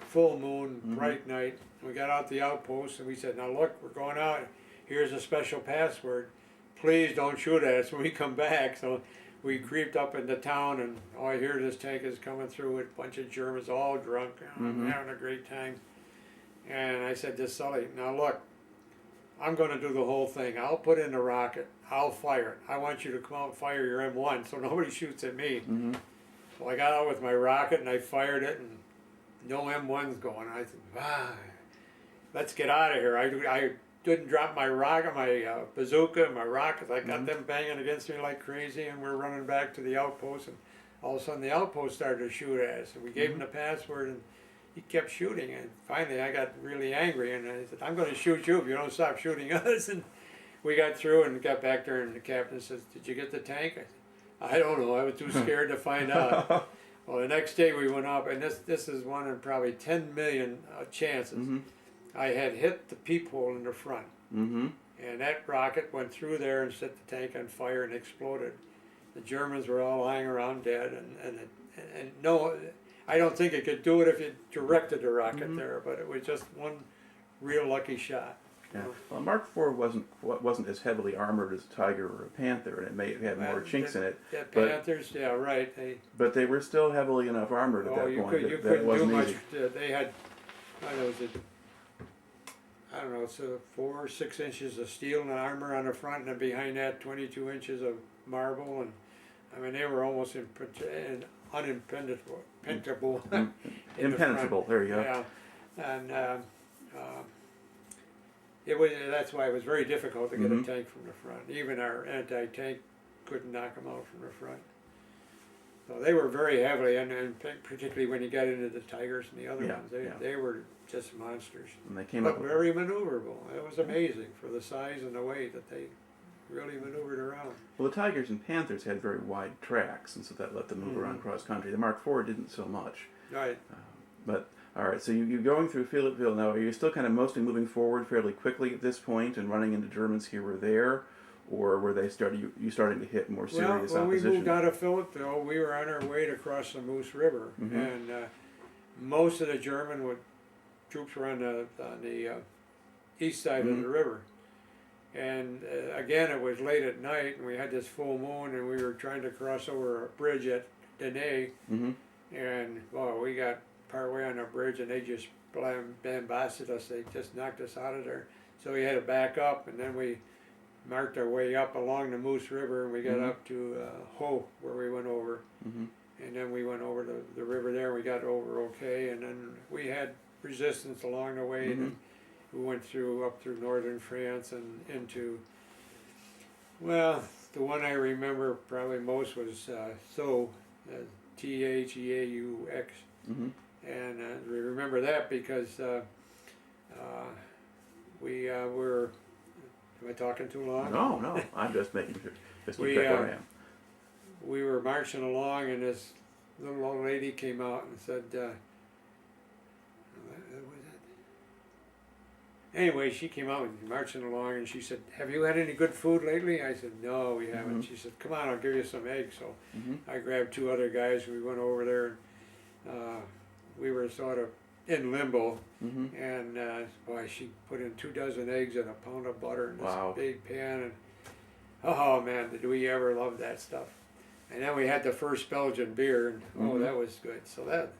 full moon, Mm-hmm. bright night. We got out the outpost, and we said, now look, we're going out. Here's a special password. Please don't shoot at us when we come back. So we creeped up into town, and I hear this tank is coming through with a bunch of Germans, all drunk, Mm-hmm. having a great time. And I said to Sully, now look, I'm going to do the whole thing. I'll put in the rocket. I'll fire it. I want you to come out and fire your M1 so nobody shoots at me. Mm-hmm. So I got out with my rocket and I fired it, and no M1's going. I said, let's get out of here. I didn't drop my rocket, my bazooka, and my rockets. I got Mhm. them banging against me like crazy, and we're running back to the outpost. And all of a sudden, the outpost started to shoot at us. And we gave him the password, and he kept shooting. And finally, I got really angry, and I said, "I'm going to shoot you if you don't stop shooting us." And we got through and got back there, and the captain says, "Did you get the tank?" I said, "I don't know. I was too scared to find out." Well, the next day we went up, and this is one in probably 10 million chances. Mm-hmm. I had hit the peephole in the front, Mm-hmm. and that rocket went through there and set the tank on fire and exploded. The Germans were all lying around dead, and no, I don't think it could do it if you directed the rocket there, but it was just one real lucky shot. Yeah. Well, Mark IV wasn't as heavily armored as a Tiger or a Panther, and it may have had more chinks in it. Yeah, but- Panthers, yeah, right. But they were still heavily enough armored at that You point couldn't that it do wasn't much. easy. They had, I don't know, so 4 or 6 inches of steel and armor on the front, and then behind that 22 inches of marble, and I mean they were almost unimpenetrable. in the Impenetrable. front. There you go. Yeah, and that's why it was very difficult to get a tank from the front. Even our anti-tank couldn't knock them out from the front. So they were very heavily, and particularly when you got into the Tigers and the other ones, they were just monsters. And they came But up. very maneuverable. It was amazing for the size and the weight that they really maneuvered around. Well, the Tigers and Panthers had very wide tracks, and so that let them move around cross country. The Mark IV didn't so much. Right. But all right, so you're going through Philippeville now. Are you still kind of mostly moving forward fairly quickly at this point and running into Germans here or there, or were they starting to hit more serious Well, when we opposition? moved out of Philippeville, we were on our way to cross the Moose River, and most of the German troops were on the east side of the river. And again, it was late at night, and we had this full moon, and we were trying to cross over a bridge at Denay, and well, we got partway on the bridge, and they just bombasted us. They just knocked us out of there. So we had to back up, and then we marked our way up along the Moose River, and we got up to Ho, where we went over. And then we went over the river there, and we got over okay, and then we had resistance along the way, and then we went up through northern France and into, well, the one I remember probably most was Thaux, Theaux. And we remember that because we were, am I talking too long? No, I'm just making sure. Just We, keep track where I am. We were marching along, and this little old lady came out and said, what was it? Anyway, she came out and marching along, and she said, "Have you had any good food lately?" I said, "No, we haven't." She said, "Come on, I'll give you some eggs." So I grabbed 2 other guys, and we went over there. We were sort of in limbo, and boy, she put in 2 dozen eggs and a pound of butter in this big pan, and oh man, did we ever love that stuff. And then we had the first Belgian beer, and oh, that was good. So that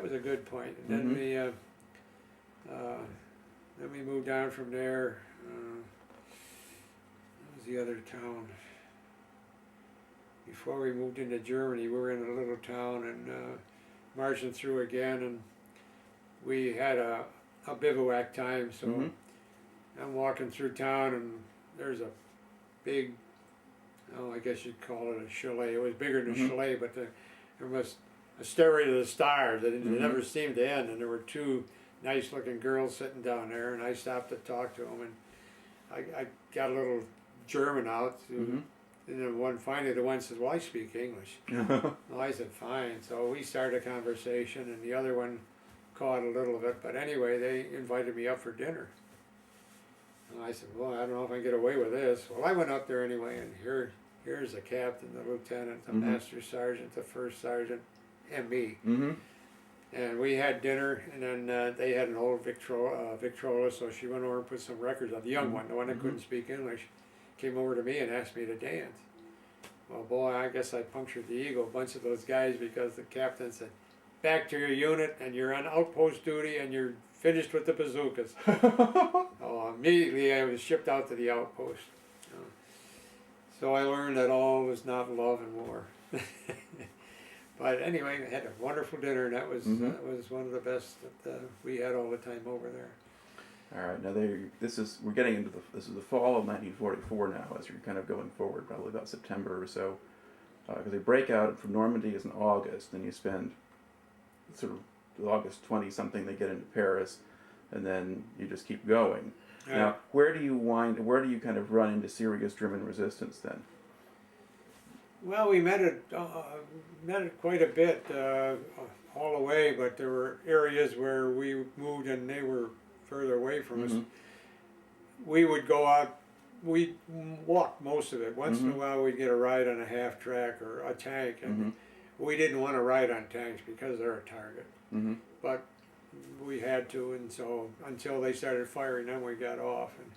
was a good point. And then we moved on from there. What was the other town? Before we moved into Germany, we were in a little town and marching through again, and we had a bivouac time. So I'm walking through town, and there's a big, I guess you'd call it a chalet. It was bigger than a chalet, but there was a stairway to the stars that it never seemed to end, and there were 2 nice-looking girls sitting down there, and I stopped to talk to them, and I got a little German out, and then finally the one says, "Well, I speak English." Well, I said, "Fine." So we started a conversation, and the other one caught a little of it, but anyway, they invited me up for dinner. And I said, "Well, I don't know if I can get away with this." Well, I went up there anyway, and here's the captain, the lieutenant, the master sergeant, the first sergeant, and me. And we had dinner, and then they had an old Victrola, so she went over and put some records on. The young one, the one that couldn't speak English, came over to me and asked me to dance. Well, boy, I guess I punctured the ego, a bunch of those guys, because the captain said, "Back to your unit, and you're on outpost duty, and you're finished with the bazookas." Oh, immediately I was shipped out to the outpost. So I learned that all was not love and war. But anyway, I had a wonderful dinner, and that was one of the best that we had all the time over there. All right, now we're getting into this is the fall of 1944 now, as you're kind of going forward, probably about September or so, because they break out from Normandy is in August, then you spend sort of August 20 something, they get into Paris, and then you just keep going. Now, where do you kind of run into serious German resistance then? Well, we met it quite a bit all the way, but there were areas where we moved and they were further away from us. We would go out, we'd walk most of it. Once in a while we'd get a ride on a half track or a tank, and we didn't want to ride on tanks because they're a target. But we had to, and so until they started firing, then we got off. And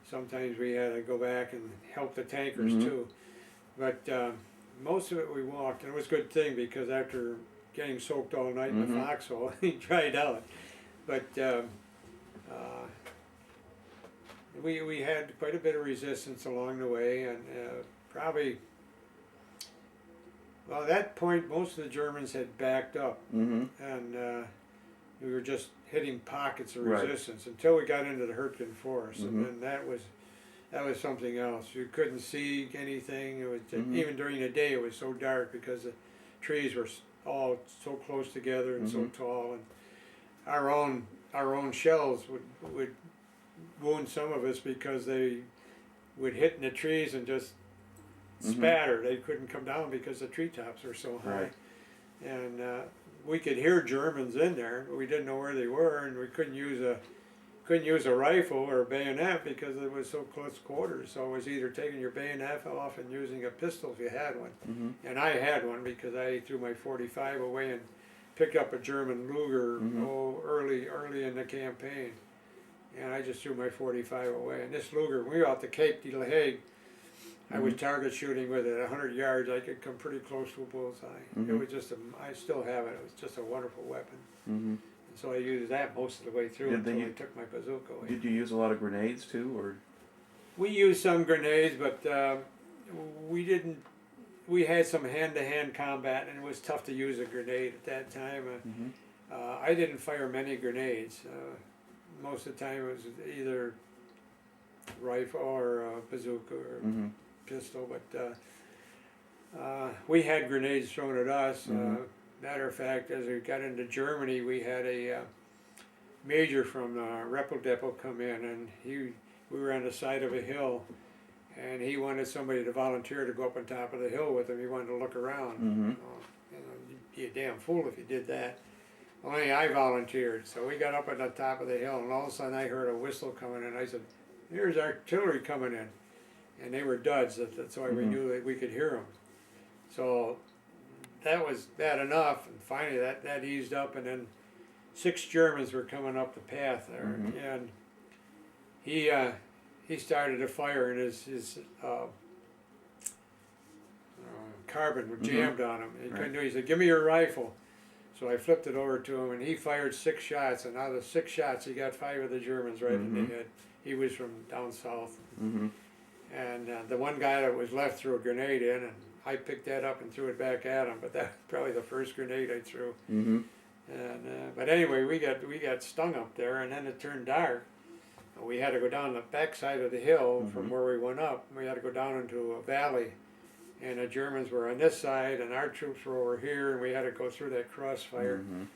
sometimes we had to go back and help the tankers too. But most of it we walked, and it was a good thing because after getting soaked all night in the foxhole, he dried out. But we had quite a bit of resistance along the way, and probably, well, at that point most of the Germans had backed up, and we were just hitting pockets of resistance until we got into the Hurtgen Forest, and then that was something else. You couldn't see anything. It was even during the day it was so dark because the trees were all so close together and so tall, and our own shells would wound some of us because they would hit in the trees and just spatter. They couldn't come down because the treetops were so high, and we could hear Germans in there, but we didn't know where they were, and we couldn't use a rifle or a bayonet because it was so close quarters. So it was either taking your bayonet off and using a pistol if you had one. And I had one because I threw my .45 away and picked up a German Luger early in the campaign. And I just threw my .45 away. And this Luger, when we were out to Cape de La Hague, I was target shooting with it at 100 yards. I could come pretty close to a bullseye. It was just I still have it. It was just a wonderful weapon. So I used that most of the way through until I took my bazooka away. Did you use a lot of grenades too, or? We used some grenades, but we didn't. We had some hand-to-hand combat, and it was tough to use a grenade at that time. I didn't fire many grenades. Most of the time it was either rifle or bazooka or pistol, but we had grenades thrown at us. Matter of fact, as we got into Germany, we had a major from Reppel Depot come in, and we were on the side of a hill, and he wanted somebody to volunteer to go up on top of the hill with him. He wanted to look around. You know, you'd be a damn fool if you did that. Only I volunteered, so we got up at the top of the hill, and all of a sudden I heard a whistle coming in. I said, "Here's artillery coming in," and they were duds. That's why we knew that we could hear them. So that was bad enough, and finally that eased up, and then 6 Germans were coming up the path there, and he started a fire, and his carbine jammed on him. He couldn't do it. He said, "Give me your rifle." So I flipped it over to him, and he fired 6 shots, and out of the 6 shots, he got 5 of the Germans right in the head. He was from down south. And the one guy that was left threw a grenade in, and I picked that up and threw it back at him, but that was probably the first grenade I threw. And but anyway, we got stung up there, and then it turned dark. We had to go down the back side of the hill from where we went up. We had to go down into a valley, and the Germans were on this side, and our troops were over here, and we had to go through that crossfire. And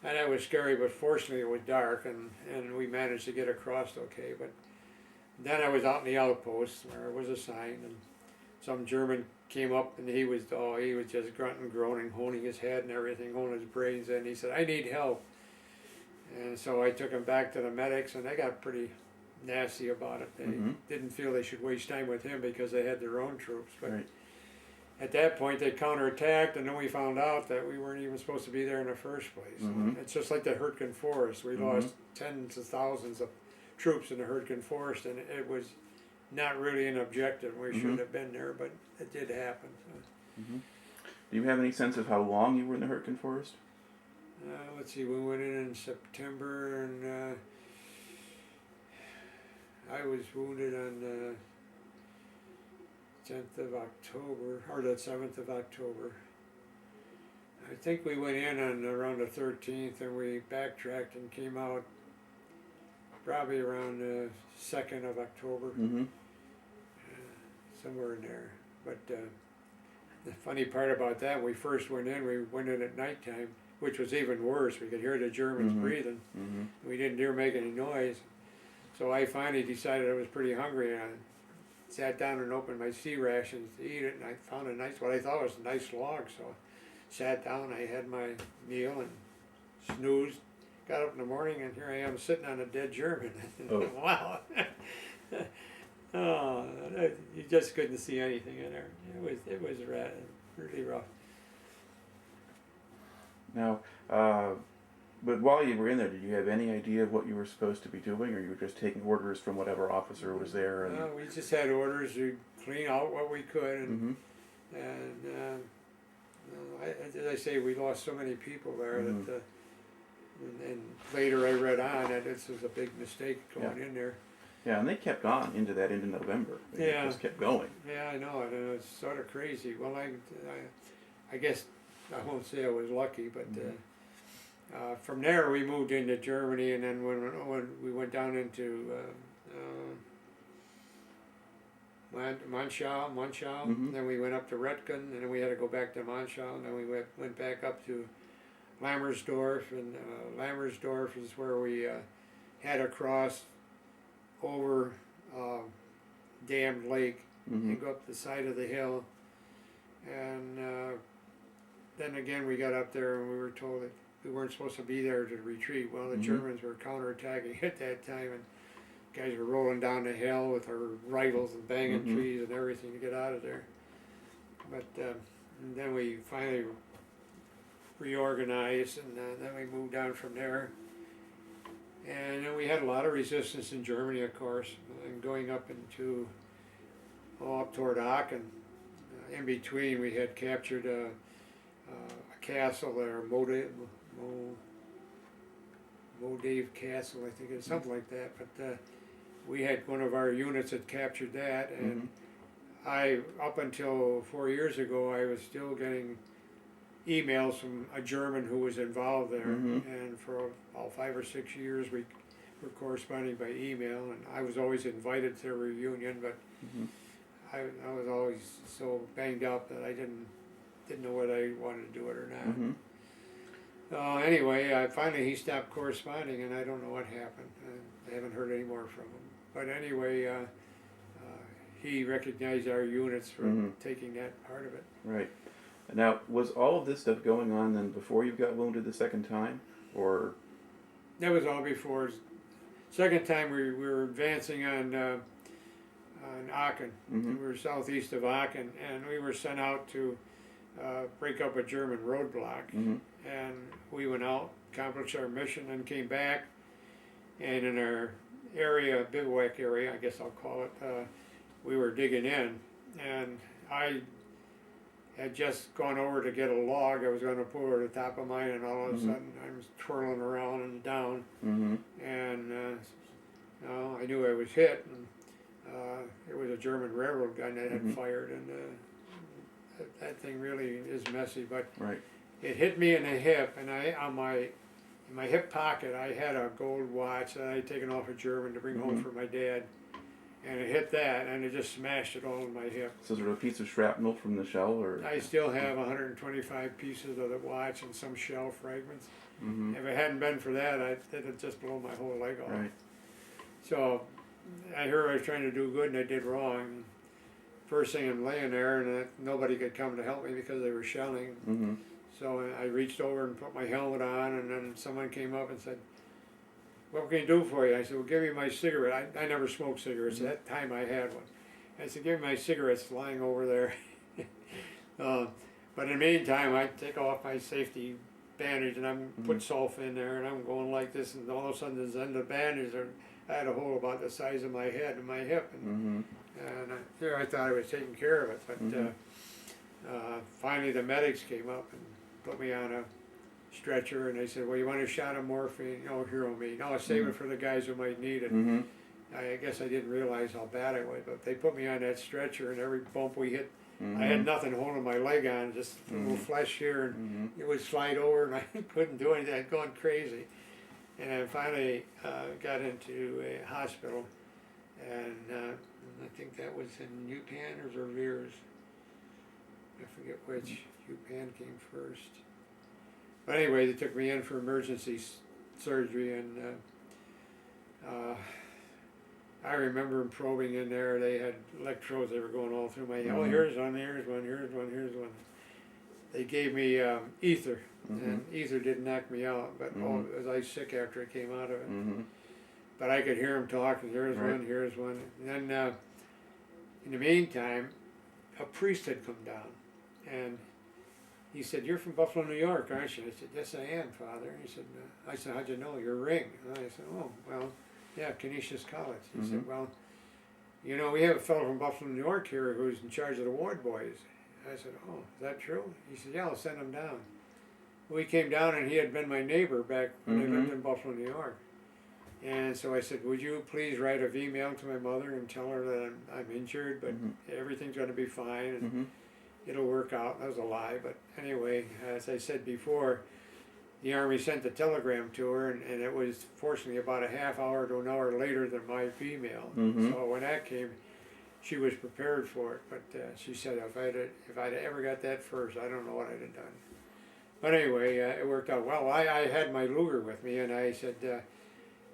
that was scary, but fortunately it was dark, and we managed to get across okay. But then I was out in the outpost where it was a sign, and some German came up, and he was just grunting, groaning, holding his head and everything, holding his brains in. He said, "I need help." And so I took him back to the medics, and they got pretty nasty about it. They didn't feel they should waste time with him because they had their own troops. But at that point, they counterattacked, and then we found out that we weren't even supposed to be there in the first place. It's just like the Hurtgen Forest. We lost tens of thousands of troops in the Hurtgen Forest, and it was not really an objective. We shouldn't have been there, but it did happen. So. Do you have any sense of how long you were in the Hurtgen Forest? Let's see, we went in September, and I was wounded on the 10th of October, or the 7th of October. I think we went in on around the 13th, and we backtracked and came out probably around the 2nd of October, somewhere in there. But the funny part about that, when we first went in at nighttime, which was even worse. We could hear the Germans breathing. We didn't dare make any noise. So I finally decided I was pretty hungry, and I sat down and opened my sea rations to eat it, and I found what I thought was a nice log. So I sat down, I had my meal and snoozed, got up in the morning, and here I am sitting on a dead German. Wow. Oh, you just couldn't see anything in there. It was really rough. Now, but while you were in there, did you have any idea of what you were supposed to be doing, or you were just taking orders from whatever officer was there? And we just had orders to clean out what we could, and as I say, we lost so many people there that, and later I read on that this was a big mistake going in there. Yeah, and they kept on into November. They just kept going. Yeah, I know it. And it was sort of crazy. Well, I guess I won't say I was lucky, but from there we moved into Germany, and then when we went down into Manschau, then we went up to Rutgen, and then we had to go back to Manschau, and then we went back up to Lammersdorf, and Lammersdorf is where we had to cross over dammed lake and go up the side of the hill, and then again we got up there and we were told that we weren't supposed to be there to retreat. Well, the Germans were counterattacking at that time, and guys were rolling down the hill with their rifles and banging trees and everything to get out of there. But and then we finally reorganized, and then we moved on from there. And then we had a lot of resistance in Germany, of course, and going up into, up toward Aachen. In between, we had captured a castle there, Modave Castle, I think it's something like that. But we had one of our units that captured that, and up until 4 years ago, I was still getting emails from a German who was involved there, and for all 5 or 6 years we were corresponding by email, and I was always invited to a reunion, but I was always so banged up that I didn't know whether I wanted to do it or not. Anyway, finally he stopped corresponding, and I don't know what happened. I haven't heard any more from him. But anyway, he recognized our units for taking that part of it. Right. Now, was all of this stuff going on then before you got wounded the second time? or? That was all before. Second time we were advancing on Aachen. Mm-hmm. We were southeast of Aachen, and we were sent out to break up a German roadblock. Mm-hmm. And we went out, accomplished our mission, and came back. And in our area, bivouac area, I guess I'll call it, we were digging in, and I had just gone over to get a log I was going to put over the top of mine, and all of a sudden I was twirling around and down, and I knew I was hit, and it was a German railroad gun that had fired, and that thing really is messy, but Right. it hit me in the hip, and in my hip pocket I had a gold watch that I had taken off a German to bring home for my dad, and it hit that, and it just smashed it all in my hip. So is there a piece of shrapnel from the shell, or? I still have 125 pieces of the watch and some shell fragments. If it hadn't been for that, it'd just blown my whole leg off. Right. So I heard I was trying to do good and I did wrong. First thing I'm laying there, and nobody could come to help me because they were shelling. So I reached over and put my helmet on, and then someone came up and said, "What can I do for you?" I said, "Well, give me my cigarette." I never smoked cigarettes. At that time I had one. I said, "Give me my cigarettes lying over there." But in the meantime, I take off my safety bandage and I'm put sulfa in there, and I'm going like this, and all of a sudden there's the end of the bandage, I had a hole about the size of my head and my hip, and there I thought I was taking care of it, but finally the medics came up and put me on a stretcher, and they said, "Well, you want a shot of morphine?" "No, hero me." "No, save it for the guys who might need it." I guess I didn't realize how bad I was, but they put me on that stretcher, and every bump we hit, I had nothing holding my leg on, just a little flesh here, and it would slide over, and I couldn't do anything. I'd gone crazy. And I finally got into a hospital, and I think that was in Yupan or Verviers. I forget which. Yupan came first. But anyway, they took me in for emergency surgery, and I remember them probing in there. They had electrodes, they were going all through my head. "Oh, here's one, here's one, here's one, here's one." They gave me ether, and ether didn't knock me out, but I was sick after I came out of it. But I could hear them talking, "Here's one, here's one." And then in the meantime, a priest had come down, and he said, "You're from Buffalo, New York, aren't you?" I said, "Yes, I am, Father." He said, I said, "How'd you know? Your ring." And I said, "Oh, well, yeah, Canisius College." He said, "Well, you know, we have a fellow from Buffalo, New York here who's in charge of the ward boys." I said, "Oh, is that true?" He said, "Yeah, I'll send him down." We came down, and he had been my neighbor back when I lived in Buffalo, New York. And so I said, "Would you please write an email to my mother and tell her that I'm injured, but everything's going to be fine, and it'll work out." That was a lie, but anyway, as I said before, the Army sent a telegram to her, and it was fortunately about a half hour to an hour later than my email. So when that came, she was prepared for it, but she said if I'd ever got that first, I don't know what I'd have done. But anyway, it worked out well. I had my Luger with me, and I said,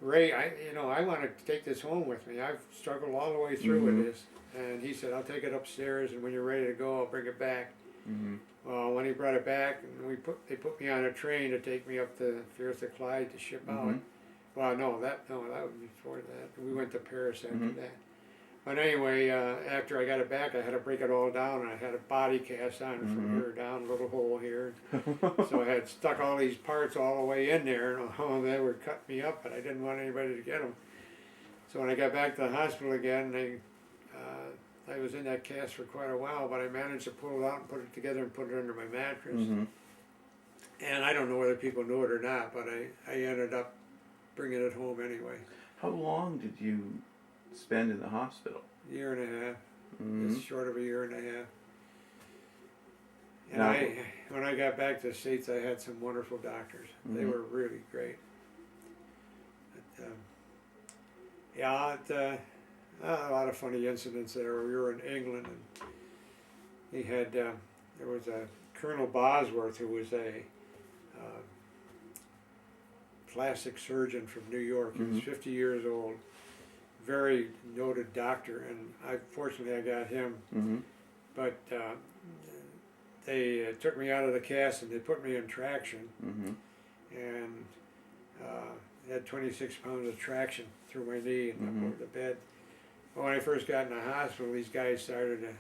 "Ray, I want to take this home with me. I've struggled all the way through with this." And he said, "I'll take it upstairs, and when you're ready to go, I'll bring it back." Well, when he brought it back, and they put me on a train to take me up to Firth of Clyde to ship out. Well, that was before that. We went to Paris after that. But anyway, after I got it back, I had to break it all down, and I had a body cast on from here down, a little hole here. So I had stuck all these parts all the way in there, and they were cutting me up, but I didn't want anybody to get them. So when I got back to the hospital again, I was in that cast for quite a while, but I managed to pull it out and put it together and put it under my mattress. And I don't know whether people knew it or not, but I ended up bringing it home anyway. How long did you spend in the hospital? A year and a half. It's short of a year and a half. And when I got back to the States, I had some wonderful doctors. They were really great. But, a lot of funny incidents there. We were in England, and he had there was a Colonel Bosworth who was a plastic surgeon from New York. He was 50 years old, very noted doctor, and fortunately I got him. But they took me out of the cast and they put me in traction, and had 26 pounds of traction through my knee and up over the bed. Well, when I first got in the hospital, these guys started to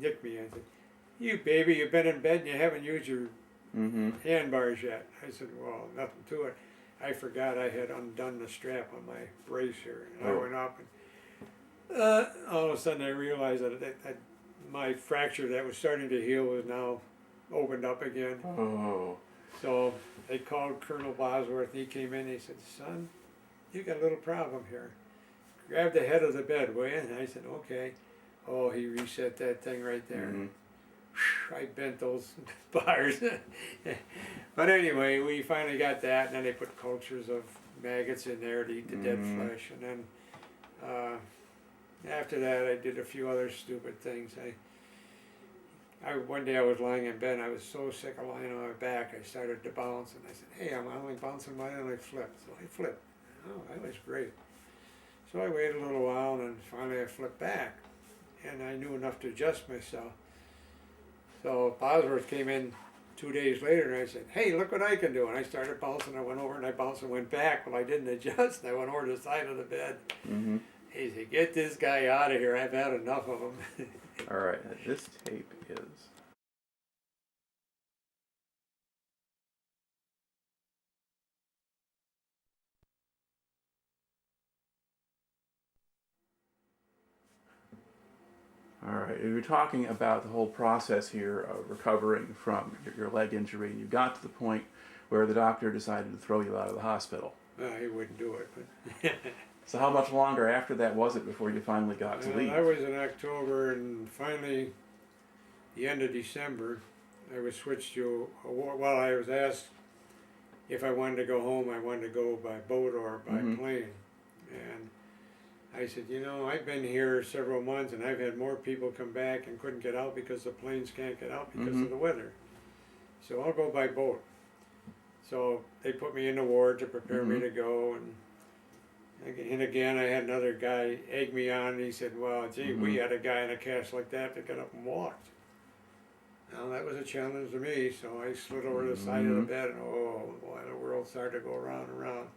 nick me. I said, "You baby, you've been in bed and you haven't used your handbars yet." I said, "Well, nothing to it. I forgot I had undone the strap on my brace here." And I went up and all of a sudden I realized that my fracture that was starting to heal was now opened up again. Oh. So they called Colonel Bosworth and he came in and he said, "Son, you got a little problem here. Grab the head of the bed, will you?" And I said, "Okay." Oh, he reset that thing right there. I bent those bars. But anyway, we finally got that, and then they put cultures of maggots in there to eat the dead flesh. And then after that, I did a few other stupid things. One day I was lying in bed, and I was so sick of lying on my back, I started to bounce, and I said, "Hey, I'm only bouncing, why don't I flip?" So I flipped. Oh, that was great. So I waited a little while, and then finally I flipped back, and I knew enough to adjust myself. So Bosworth came in 2 days later, and I said, "Hey, look what I can do." And I started bouncing. I went over and I bounced and went back. Well, I didn't adjust, and I went over to the side of the bed. He said, "Get this guy out of here. I've had enough of him." All right, this tape is. All right, we were talking about the whole process here of recovering from your leg injury, and you got to the point where the doctor decided to throw you out of the hospital. He wouldn't do it, but So how much longer after that was it before you finally got to leave? that was in October, and finally, the end of December, I was switched to well, I was asked if I wanted to go home. I wanted to go by boat or by plane, and I said, "You know, I've been here several months, and I've had more people come back and couldn't get out because the planes can't get out because of the weather. So I'll go by boat." So they put me in the ward to prepare me to go, and again I had another guy egg me on, and he said, "Well, gee, we had a guy in a cast like that that got up and walked." Now that was a challenge to me, so I slid over to the side of the bed, and oh boy, the world started to go round and round.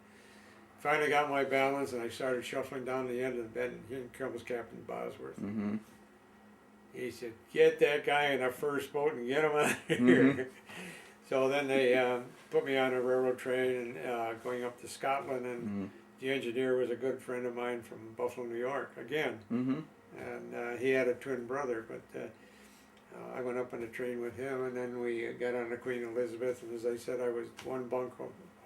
Finally got my balance, and I started shuffling down the end of the bed, and here comes Captain Bosworth. He said, "Get that guy in the first boat and get him out of here." So then they put me on a railroad train and going up to Scotland, and the engineer was a good friend of mine from Buffalo, New York, again. And he had a twin brother, but I went up on the train with him, and then we got on the Queen Elizabeth, and as I said, I was one bunk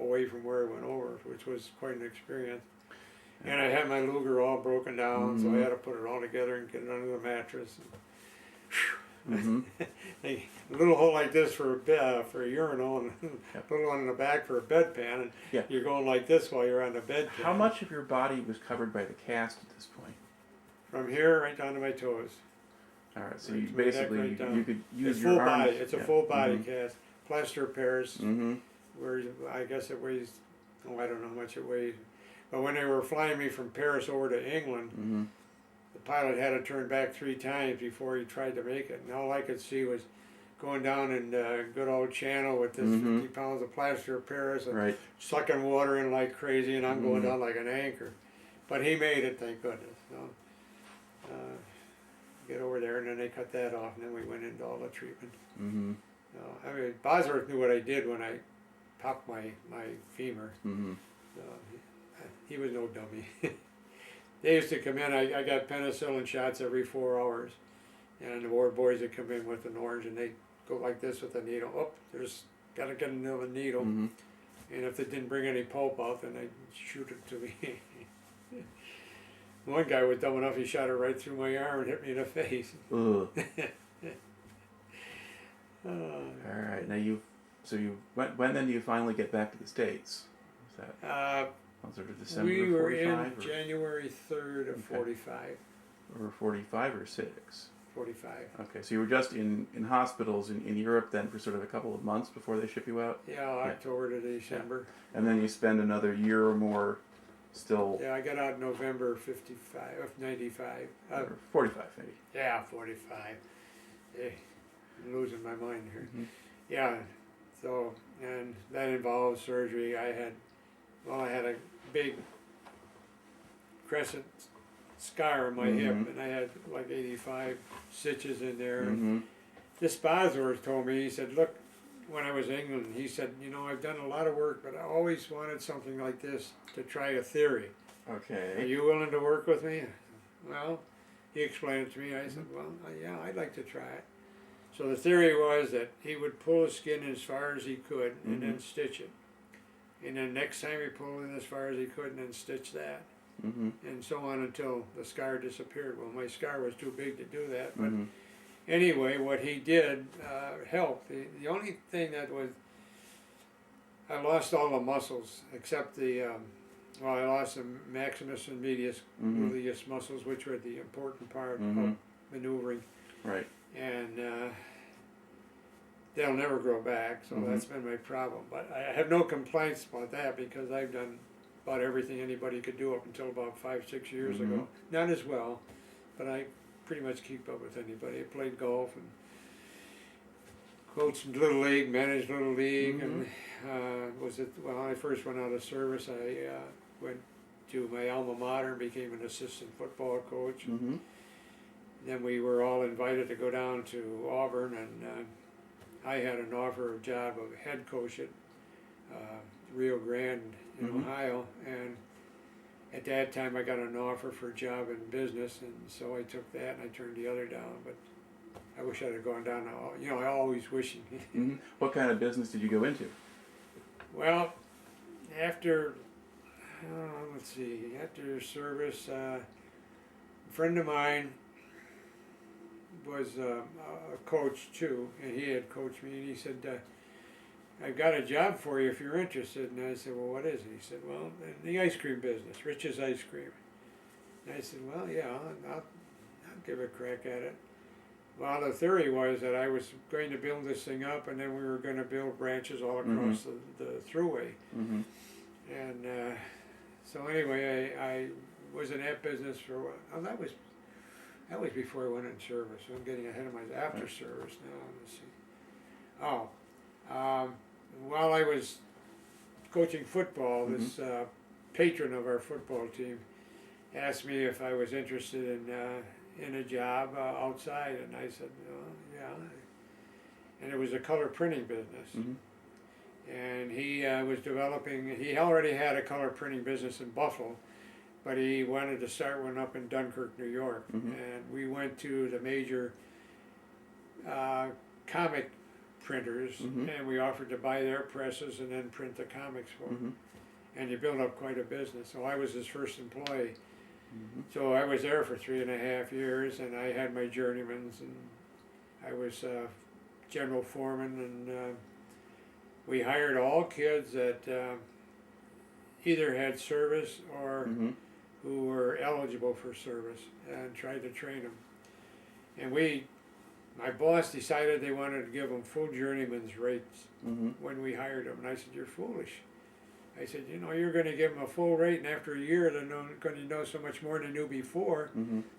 away from where I went over, which was quite an experience. And I had my Luger all broken down, so I had to put it all together and get it under the mattress. A little hole like this for a urinal, and a little one in the back for a bedpan, and you're going like this while you're on the bedpan. How much of your body was covered by the cast at this point? From here right down to my toes. All right, so you basically you could use it's your full arms. body. It's a full body cast, plaster of Paris. Where I guess it weighs, I don't know how much it weighs, but when they were flying me from Paris over to England, the pilot had to turn back 3 times before he tried to make it, and all I could see was going down in good old channel with this 50 pounds of plaster of Paris and sucking water in like crazy, and I'm going down like an anchor. But he made it, thank goodness. So, get over there, and then they cut that off, and then we went into all the treatment. I mean, Bosworth knew what I did when I popped my femur. So he was no dummy. They used to come in, I got penicillin shots every 4 hours, and the ward boys would come in with an orange, and they'd go like this with a needle. Oh, there's got to get another needle. And if they didn't bring any pulp out, then they'd shoot it to me. One guy was dumb enough, he shot it right through my arm and hit me in the face. All right, now when then do you finally get back to the States? Was that sort of December we were 45, in January 3rd of 45. Or 45 or 6? 45. Okay, so you were just in hospitals in Europe then for sort of a couple of months before they ship you out? Yeah, October to December. And then you spend another year or more still... Yeah, I got out in November of 95. Or 45 maybe. Yeah, 45. I'm losing my mind here. Yeah, so, and that involved surgery. I had well, I had a big crescent scar on my hip, and I had like 85 stitches in there. Mm-hmm. This Bosworth told me, he said, look, when I was in England, he said, you know, I've done a lot of work, but I always wanted something like this to try a theory. Are Okay. you willing to work with me? Well, he explained it to me. I said, well, yeah, I'd like to try it. So the theory was that he would pull the skin as far as he could and then stitch it. And then next time he pulled it as far as he could and then stitch that. And so on until the scar disappeared. Well, my scar was too big to do that, but anyway, what he did helped. The only thing that was, I lost all the muscles except the, well, I lost the maximus and medius gluteus muscles, which were the important part of maneuvering. Right. And they'll never grow back, so that's been my problem. But I have no complaints about that because I've done about everything anybody could do up until about 5-6 years ago. Not as well, but I pretty much keep up with anybody. I played golf and coached Little League, managed Little League, and when I first went out of service, I went to my alma mater and became an assistant football coach. Then we were all invited to go down to Auburn, and I had an offer of job of head coach at Rio Grande in Ohio, and at that time I got an offer for a job in business, and so I took that and I turned the other down, but I wish I'd have gone down now. You know, I always wishing. What kind of business did you go into? Well, after, let's see, after service, a friend of mine was a coach too, and he had coached me, and he said, I've got a job for you if you're interested. And I said, well, what is it? He said, well, in the ice cream business, Rich's Ice Cream. And I said, well, yeah, I'll give a crack at it. Well, the theory was that I was going to build this thing up, and then we were going to build branches all across the thruway. And so anyway, I was in that business for a while. Oh, that was before I went in service. I'm getting ahead of my after service now. Let's see. Oh, while I was coaching football, this patron of our football team asked me if I was interested in a job outside, and I said, yeah. And it was a color printing business. And he was developing, he already had a color printing business in Buffalo, but he wanted to start one up in Dunkirk, New York. And we went to the major comic printers, and we offered to buy their presses and then print the comics for them. And you build up quite a business. So I was his first employee. So I was there for 3.5 years, and I had my journeymans, and I was general foreman, and we hired all kids that either had service or who were eligible for service, and tried to train them. And my boss decided they wanted to give them full journeyman's rates when we hired them, and I said, you're foolish. I said, you know, you're going to give them a full rate, and after a year they're going to know so much more than they knew before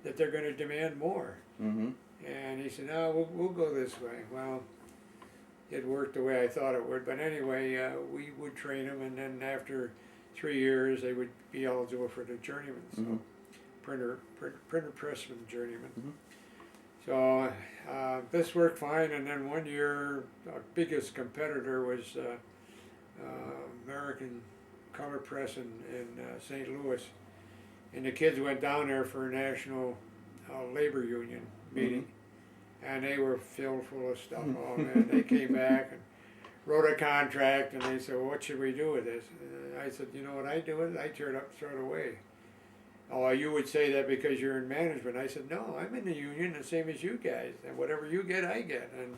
that they're going to demand more. And he said, no, we'll go this way. Well, it worked the way I thought it would, but anyway, we would train them, and then after 3 years they would be eligible for the journeyman, so printer pressman journeyman. So this worked fine, and then one year our biggest competitor was American Color Press in St. Louis, and the kids went down there for a national labor union meeting, and they were filled full of stuff. Oh man, they came back and wrote a contract, and they said, well, what should we do with this? And I said, you know what I do with it? I tear it up, throw it away. Oh, you would say that because you're in management. I said, no, I'm in the union the same as you guys, and whatever you get, I get, and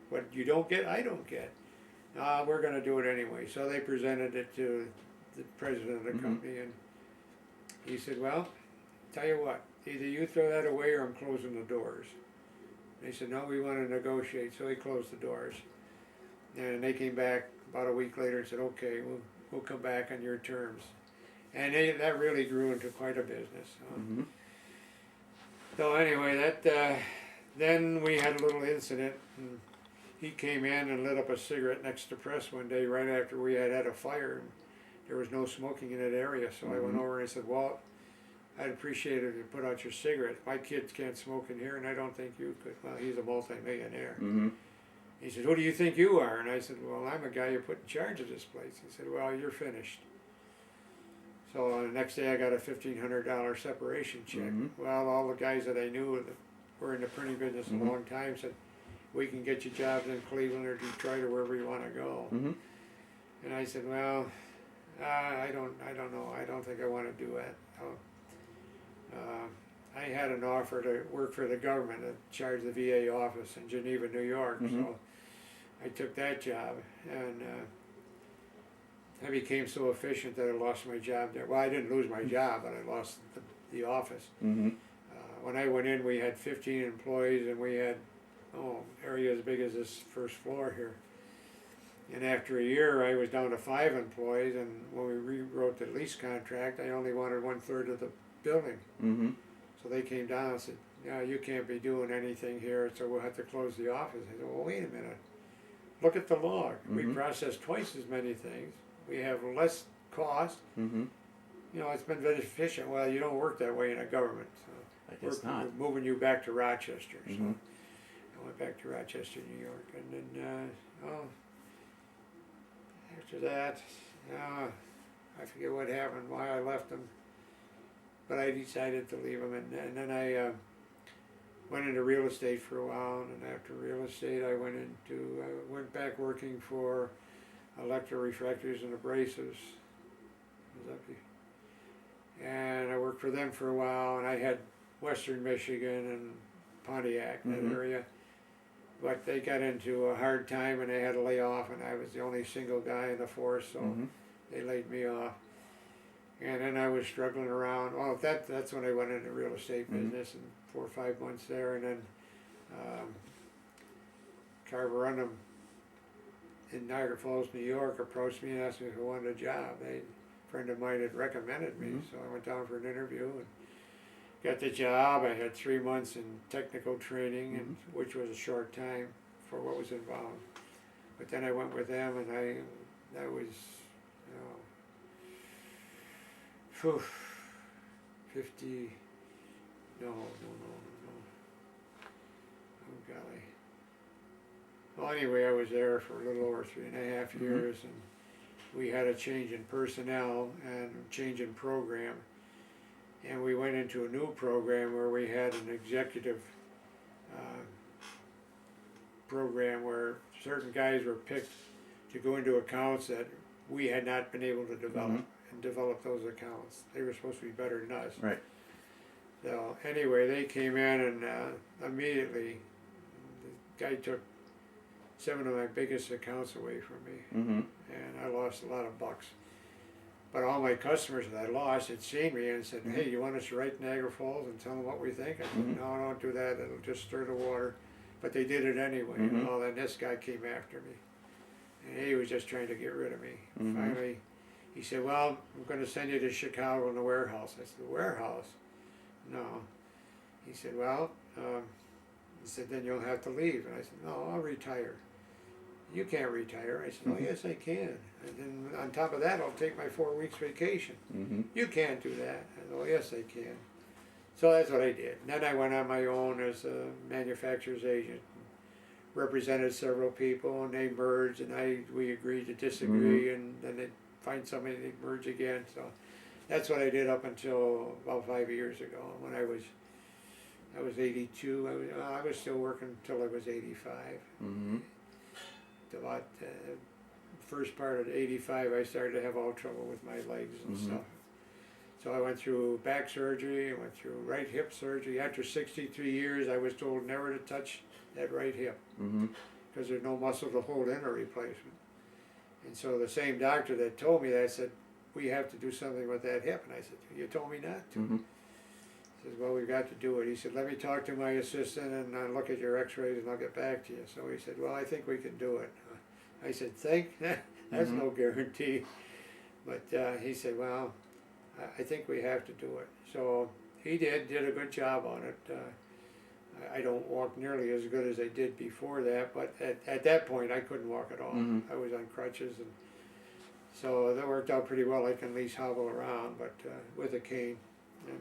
what you don't get, I don't get. We're going to do it anyway. So they presented it to the president of the company, and he said, well, tell you what, either you throw that away or I'm closing the doors. They said, no, we want to negotiate, so he closed the doors. And they came back about a week later and said, okay, we'll come back on your terms. And that really grew into quite a business. So anyway, then we had a little incident, and he came in and lit up a cigarette next to press one day right after we had a fire. there was no smoking in that area. So I went over and I said, Walt, I'd appreciate it if you put out your cigarette. My kids can't smoke in here, and I don't think you could. Well, he's a multi-millionaire. He said, who do you think you are? And I said, well, I'm a guy you put in charge of this place. He said, well, you're finished. So the next day I got a $1,500 separation check. Well, all the guys that I knew that were in the printing business a long time said, we can get you jobs in Cleveland or Detroit or wherever you want to go. And I said, well, I don't know. I don't think I want to do that. I had an offer to work for the government in charge of the VA office in Geneva, New York. So I took that job, and I became so efficient that I lost my job there. Well, I didn't lose my job, but I lost the office. When I went in, we had 15 employees, and we had area as big as this first floor here. And after a year, I was down to 5 employees, and when we rewrote the lease contract, I only wanted 1/3 of the building. So they came down and said, yeah, you can't be doing anything here, so we'll have to close the office. I said, well, wait a minute. Look at the log. We process twice as many things. We have less cost. You know, it's been very efficient. Well, you don't work that way in a government. So I guess not. we're moving you back to Rochester. So I went back to Rochester, New York. And then, after that, I forget what happened, why I left them. But I decided to leave them, and then I went into real estate for a while, and after real estate I went back working for electrorefractories and abrasives. And I worked for them for a while, and I had Western Michigan and Pontiac, that area. But they got into a hard time and they had to lay off, and I was the only single guy in the force, so they laid me off. And then I was struggling around. Well, that's when I went into real estate business, and 4 or 5 months there, and then Carver Rundum in Niagara Falls, New York, approached me and asked me if I wanted a job. A friend of mine had recommended me, so I went down for an interview and got the job. I had 3 months in technical training, and which was a short time for what was involved. But then I went with them, and that was, 50, no. Oh golly. Well, anyway, I was there for a little over 3.5 years, and we had a change in personnel and a change in program. And we went into a new program where we had an executive program where certain guys were picked to go into accounts that we had not been able to develop and develop those accounts. They were supposed to be better than us. Right. So anyway, they came in, and immediately the guy took 7 of my biggest accounts away from me, and I lost a lot of bucks. But all my customers that I lost had seen me and said, hey, you want us to write Niagara Falls and tell them what we think? I said, no, don't do that, it'll just stir the water. But they did it anyway, and then this guy came after me. And he was just trying to get rid of me. Finally, he said, well, I'm going to send you to Chicago in the warehouse. I said, the warehouse? No. He said, well, then you'll have to leave. And I said, no, I'll retire. You can't retire. I said, oh, yes, I can. And then on top of that, I'll take my 4 weeks vacation. You can't do that. I said, oh, yes, I can. So that's what I did. And then I went on my own as a manufacturer's agent. Represented several people, and they merged, and we agreed to disagree, and then they'd find somebody, they'd merge again. So that's what I did up until about 5 years ago, when I was 82. I was still working until I was 85. About first part of 85, I started to have all trouble with my legs and stuff. So I went through back surgery, I went through right hip surgery. After 63 years, I was told never to touch that right hip, because there's no muscle to hold in a replacement. And so the same doctor that told me that said, we have to do something with that hip. And I said, you told me not to. He says, well, we've got to do it. He said, let me talk to my assistant and I'll look at your x-rays and I'll get back to you. So he said, well, I think we can do it. I said, that's no guarantee. But he said, well, I think we have to do it. So he did a good job on it. I don't walk nearly as good as I did before that, but at that point I couldn't walk at all. I was on crutches, and So that worked out pretty well. I can at least hobble around, but with a cane. And,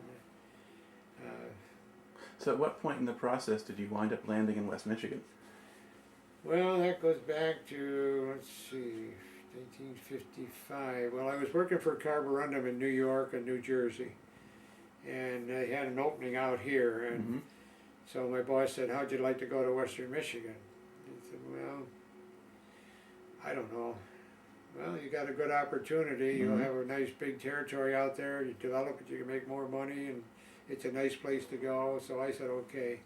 So at what point in the process did you wind up landing in West Michigan? well, that goes back to, let's see, 1955. Well, I was working for Carborundum in New York and New Jersey, and they had an opening out here, and Mm-hmm. so my boss said, how'd you like to go to Western Michigan? I said, well, I don't know. Well, you got a good opportunity. You'll Mhm. have a nice big territory out there. You develop it, you can make more money, and it's a nice place to go. So I said, okay.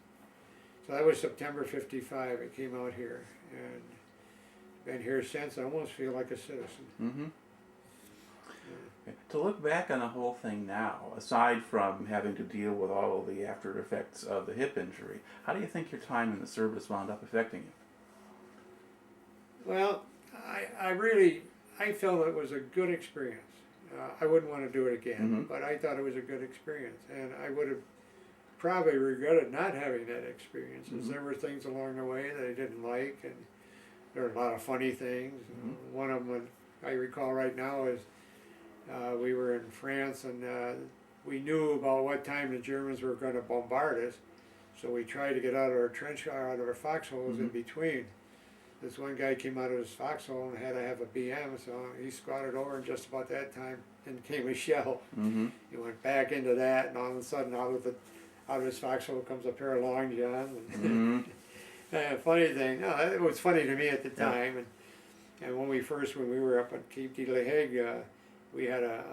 So that was September '55. I came out here, and been here since. I almost feel like a citizen. Mm-hmm. Okay. To look back on the whole thing now, aside from having to deal with all of the after effects of the hip injury, how do you think your time in the service wound up affecting you? Well, I felt it was a good experience. I wouldn't want to do it again, Mhm. but I thought it was a good experience, and I would have probably regretted not having that experience. As Mhm. there were things along the way that I didn't like, and there were a lot of funny things. One of them I recall right now is we were in France, and we knew about what time the Germans were going to bombard us, so we tried to get out of our trench, out of our foxholes in Mhm. between. This one guy came out of his foxhole and had to have a BM, so he squatted over, and just about that time in came a shell. Mm-hmm. He went back into that, and all of a sudden out of his foxhole comes a pair of long johns. Mm-hmm. Funny thing, no, it was funny to me at the Yeah. time, and when we were up at Cape de la Hague, we had a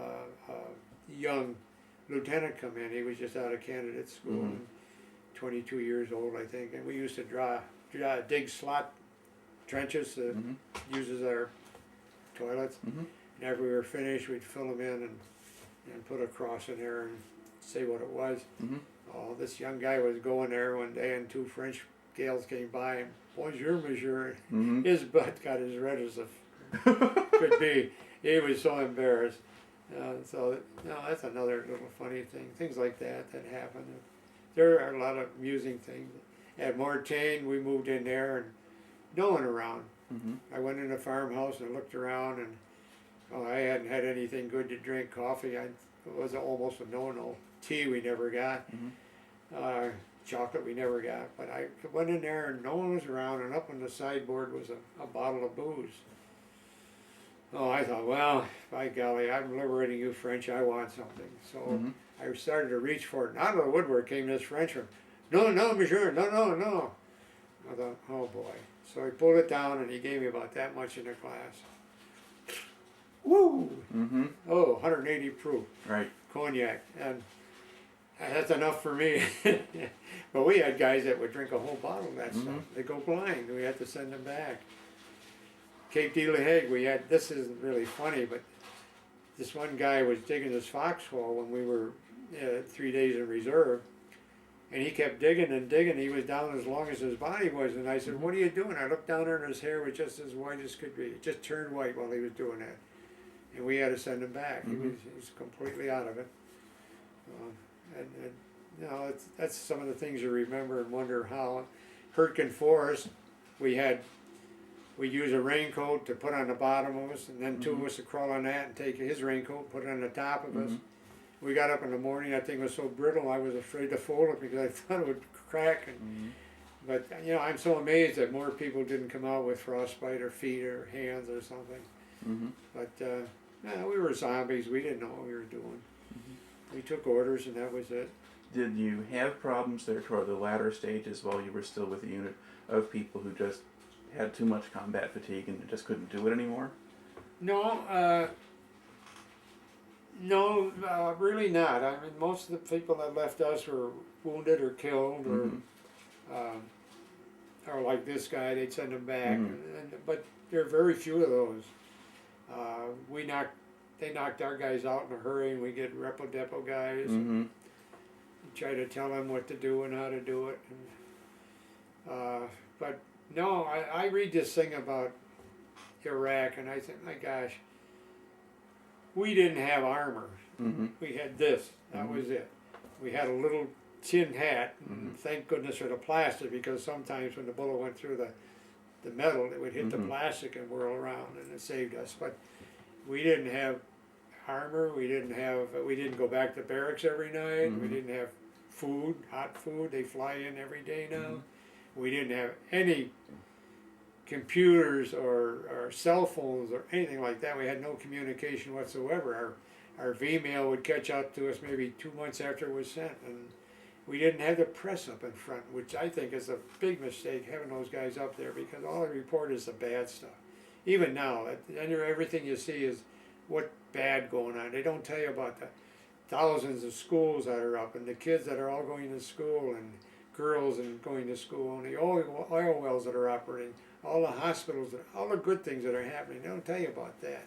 young lieutenant come in. He was just out of candidate school, Mhm. and 22 years old, I think, and we used to dig slot trenches to Mm-hmm. use as our toilets. Mm-hmm. And after we were finished, we'd fill them in and put a cross in there and say what it was. Mm-hmm. Oh, this young guy was going there one day, and two French gals came by, and bonjour, monsieur. Mm-hmm. His butt got as red as could be. He was so embarrassed. So, no, that's another little funny thing. Things like that happen. There are a lot of amusing things. At Mortain, we moved in there, and no one around. Mm-hmm. I went in a farmhouse and I looked around, and I hadn't had anything good to drink. Coffee, it was almost a no-no. Tea we never got. Mm-hmm. Chocolate we never got. But I went in there and no one was around, and up on the sideboard was a bottle of booze. Oh, I thought, well, by golly, I'm liberating you French, I want something. So Mm-hmm. I started to reach for it, and out of the woodwork came this Frenchman. No, no, monsieur, no, no, no. I thought, oh boy. So he pulled it down, and he gave me about that much in a glass. Woo! Mm-hmm. Oh, 180 proof Right. cognac, and that's enough for me. But we had guys that would drink a whole bottle of that stuff. They go blind. We had to send them back. Cape de la Hague, we had, this isn't really funny, but this one guy was digging his foxhole when we were 3 days in reserve, and he kept digging and digging. He was down as long as his body was, and I said, what are you doing? I looked down there, and his hair was just as white as could be. It just turned white while he was doing that, and we had to send him back. He was completely out of it. And you know, that's some of the things you remember and wonder how. Hurtgen Forest, we use a raincoat to put on the bottom of us, and then two of us would crawl on that and take his raincoat, put it on the top of us. We got up in the morning, that thing was so brittle, I was afraid to fold it because I thought it would crack. But you know, I'm so amazed that more people didn't come out with frostbite or feet or hands or something. Mm-hmm. But no, we were zombies. We didn't know what we were doing. We took orders, and that was it. Did you have problems there toward the latter stages while you were still with the unit of people who just had too much combat fatigue and just couldn't do it anymore? No, really not. I mean, most of the people that left us were wounded or killed, or like this guy, they'd send him back. But there are very few of those. They knocked our guys out in a hurry, and we get repo depo guys. Mm-hmm. Try to tell them what to do and how to do it. But no, I read this thing about Iraq, and I think, my gosh, we didn't have armor. We had this. That was it. We had a little tin hat. And thank goodness for the plastic, because sometimes when the bullet went through the metal, it would hit the plastic and whirl around, and it saved us. But we didn't have armor, we didn't go back to barracks every night, we didn't have food, hot food, they fly in every day now. We didn't have any computers or cell phones or anything like that. We had no communication whatsoever. Our V-mail would catch up to us maybe 2 months after it was sent, and we didn't have the press up in front, which I think is a big mistake, having those guys up there, because all they report is the bad stuff. Even now, everything you see is what bad going on. They don't tell you about the thousands of schools that are up, and the kids that are all going to school, and girls and going to school, and the oil wells that are operating, all the hospitals, all the good things that are happening. They don't tell you about that,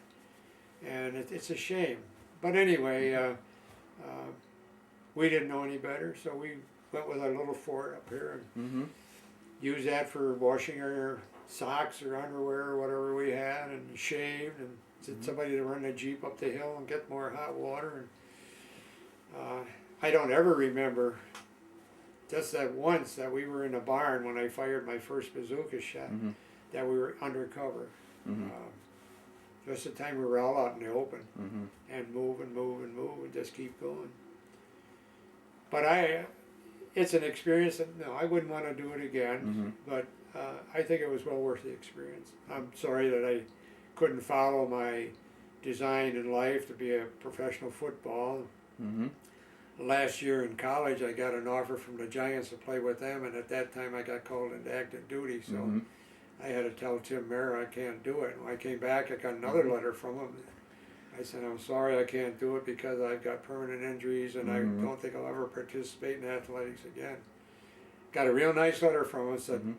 and it's a shame. But anyway, we didn't know any better, so we went with our little fort up here and used that for washing our socks or underwear or whatever we had, and shaved, and sent somebody to run the Jeep up the hill and get more hot water. And I don't ever remember, just that once that we were in a barn when I fired my first bazooka shot, that we were undercover. Just the time we were all out in the open, and move and move and move and just keep going. But it's an experience that, no, I wouldn't want to do it again, but I think it was well worth the experience. I'm sorry that I couldn't follow my design in life to be a professional football. Last year in college, I got an offer from the Giants to play with them, and at that time I got called into active duty, so I had to tell Tim Mara I can't do it. When I came back, I got another letter from him. I said, I'm sorry, I can't do it because I've got permanent injuries, and I don't think I'll ever participate in athletics again. Got a real nice letter from him, said,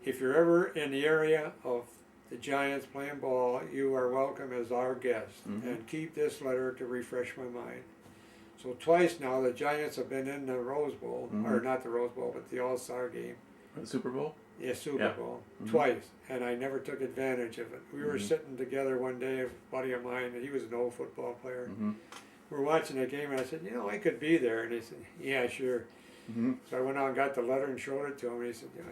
if you're ever in the area of the Giants playing ball, you are welcome as our guest, and keep this letter to refresh my mind. So twice now the Giants have been in the Rose Bowl, or not the Rose Bowl, but the All-Star game. The Super Bowl? Yeah, Super Bowl, twice, and I never took advantage of it. We were sitting together one day, a buddy of mine, and he was an old football player. We were watching the game, and I said, I could be there. And he said, yeah, sure. So I went out and got the letter and showed it to him, and he said, you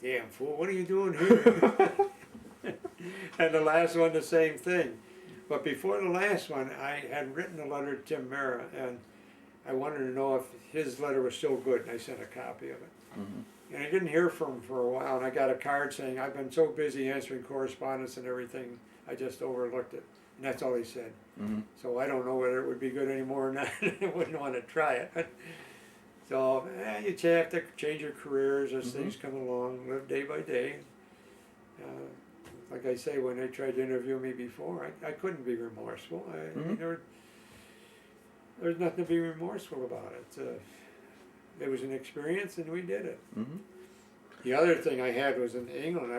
damn fool, what are you doing here? And the last one, the same thing. But before the last one, I had written a letter to Tim Mara, and I wanted to know if his letter was still good, and I sent a copy of it. And I didn't hear from him for a while, and I got a card saying, I've been so busy answering correspondence and everything, I just overlooked it. And that's all he said. So I don't know whether it would be good anymore or not. I wouldn't want to try it. So you have to change your careers as things come along, live day by day. Like I say, when they tried to interview me before, I couldn't be remorseful. There's nothing to be remorseful about it. It was an experience, and we did it. The other thing I had was in England.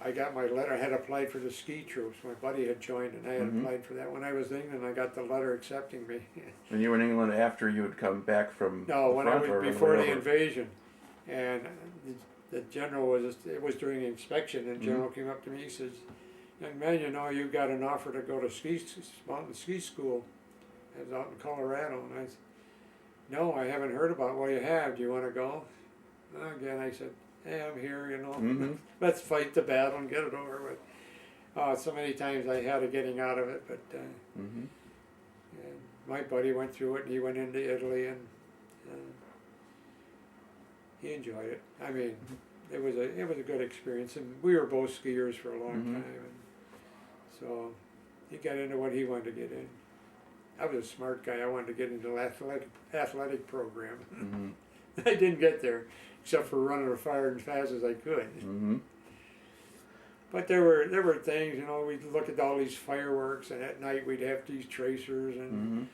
I got my letter. I had applied for the ski troops. My buddy had joined, and I had applied for that. When I was in England, I got the letter accepting me. And you were in England after you had come back from no, the when front, I was before the invasion, and the general it was during the inspection, and the general came up to me. He says, "Young man, you got an offer to go to mountain ski school." I was out in Colorado, and I said, "No, I haven't heard about it. What do you have? Do you want to go?" Again, I said, "Hey, I'm here, let's fight the battle and get it over with." So many times I had a getting out of it, but and my buddy went through it, and he went into Italy, and he enjoyed it. I mean, it was a good experience, and we were both skiers for a long time, and so he got into what he wanted to get in. I was a smart guy. I wanted to get into the athletic program. I didn't get there, except for running as far and fast as I could. But there were things, we'd look at all these fireworks, and at night we'd have these tracers and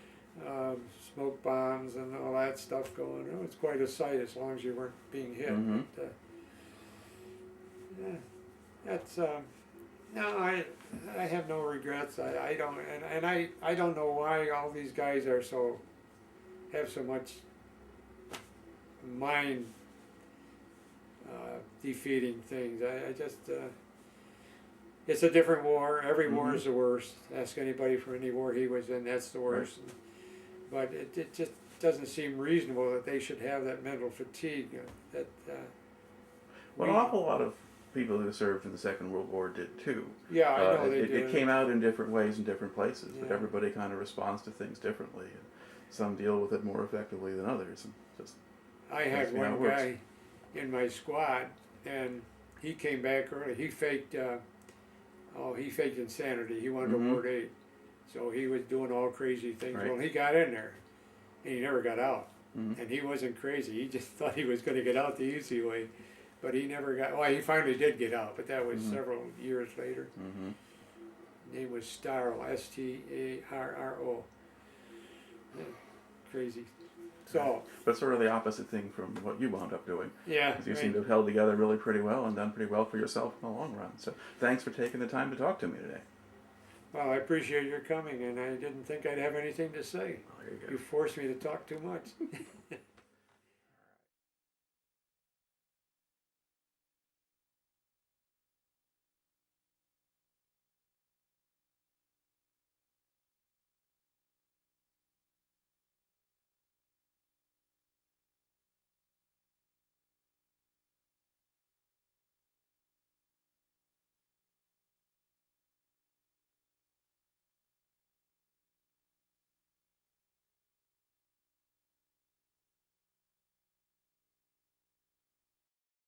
smoke bombs and all that stuff going. It was quite a sight as long as you weren't being hit. But, that's no, I have no regrets. I don't, and I don't know why all these guys have so much mind defeating things. I just it's a different war. Every war is the worst. Ask anybody from any war he was in, that's the worst. But it just doesn't seem reasonable that they should have that mental fatigue. Well, an awful lot of people who served in the Second World War did too. Yeah, I know they it did. came out in different ways in different places, but Yeah. everybody kind of responds to things differently. And some deal with it more effectively than others. And just I that's had how one it works. guy in my squad, and he came back early. He faked, he faked insanity. He wanted to Mhm. Ward 8. So he was doing all crazy things. Right. Well, he got in there, and he never got out. Mhm. And he wasn't crazy. He just thought he was going to get out the easy way. But he never got, well, he finally did get out, but that was Mhm. several years later. Mhm. Name was Starro, Starro. Yeah, crazy. So, But sort of the opposite thing from what you wound up doing. yeah, 'Cause you right. seem to have held together really pretty well and done pretty well for yourself in the long run. So thanks for taking the time to talk to me today. Well, I appreciate your coming, and I didn't think I'd have anything to say. Oh, there you go. You forced me to talk too much.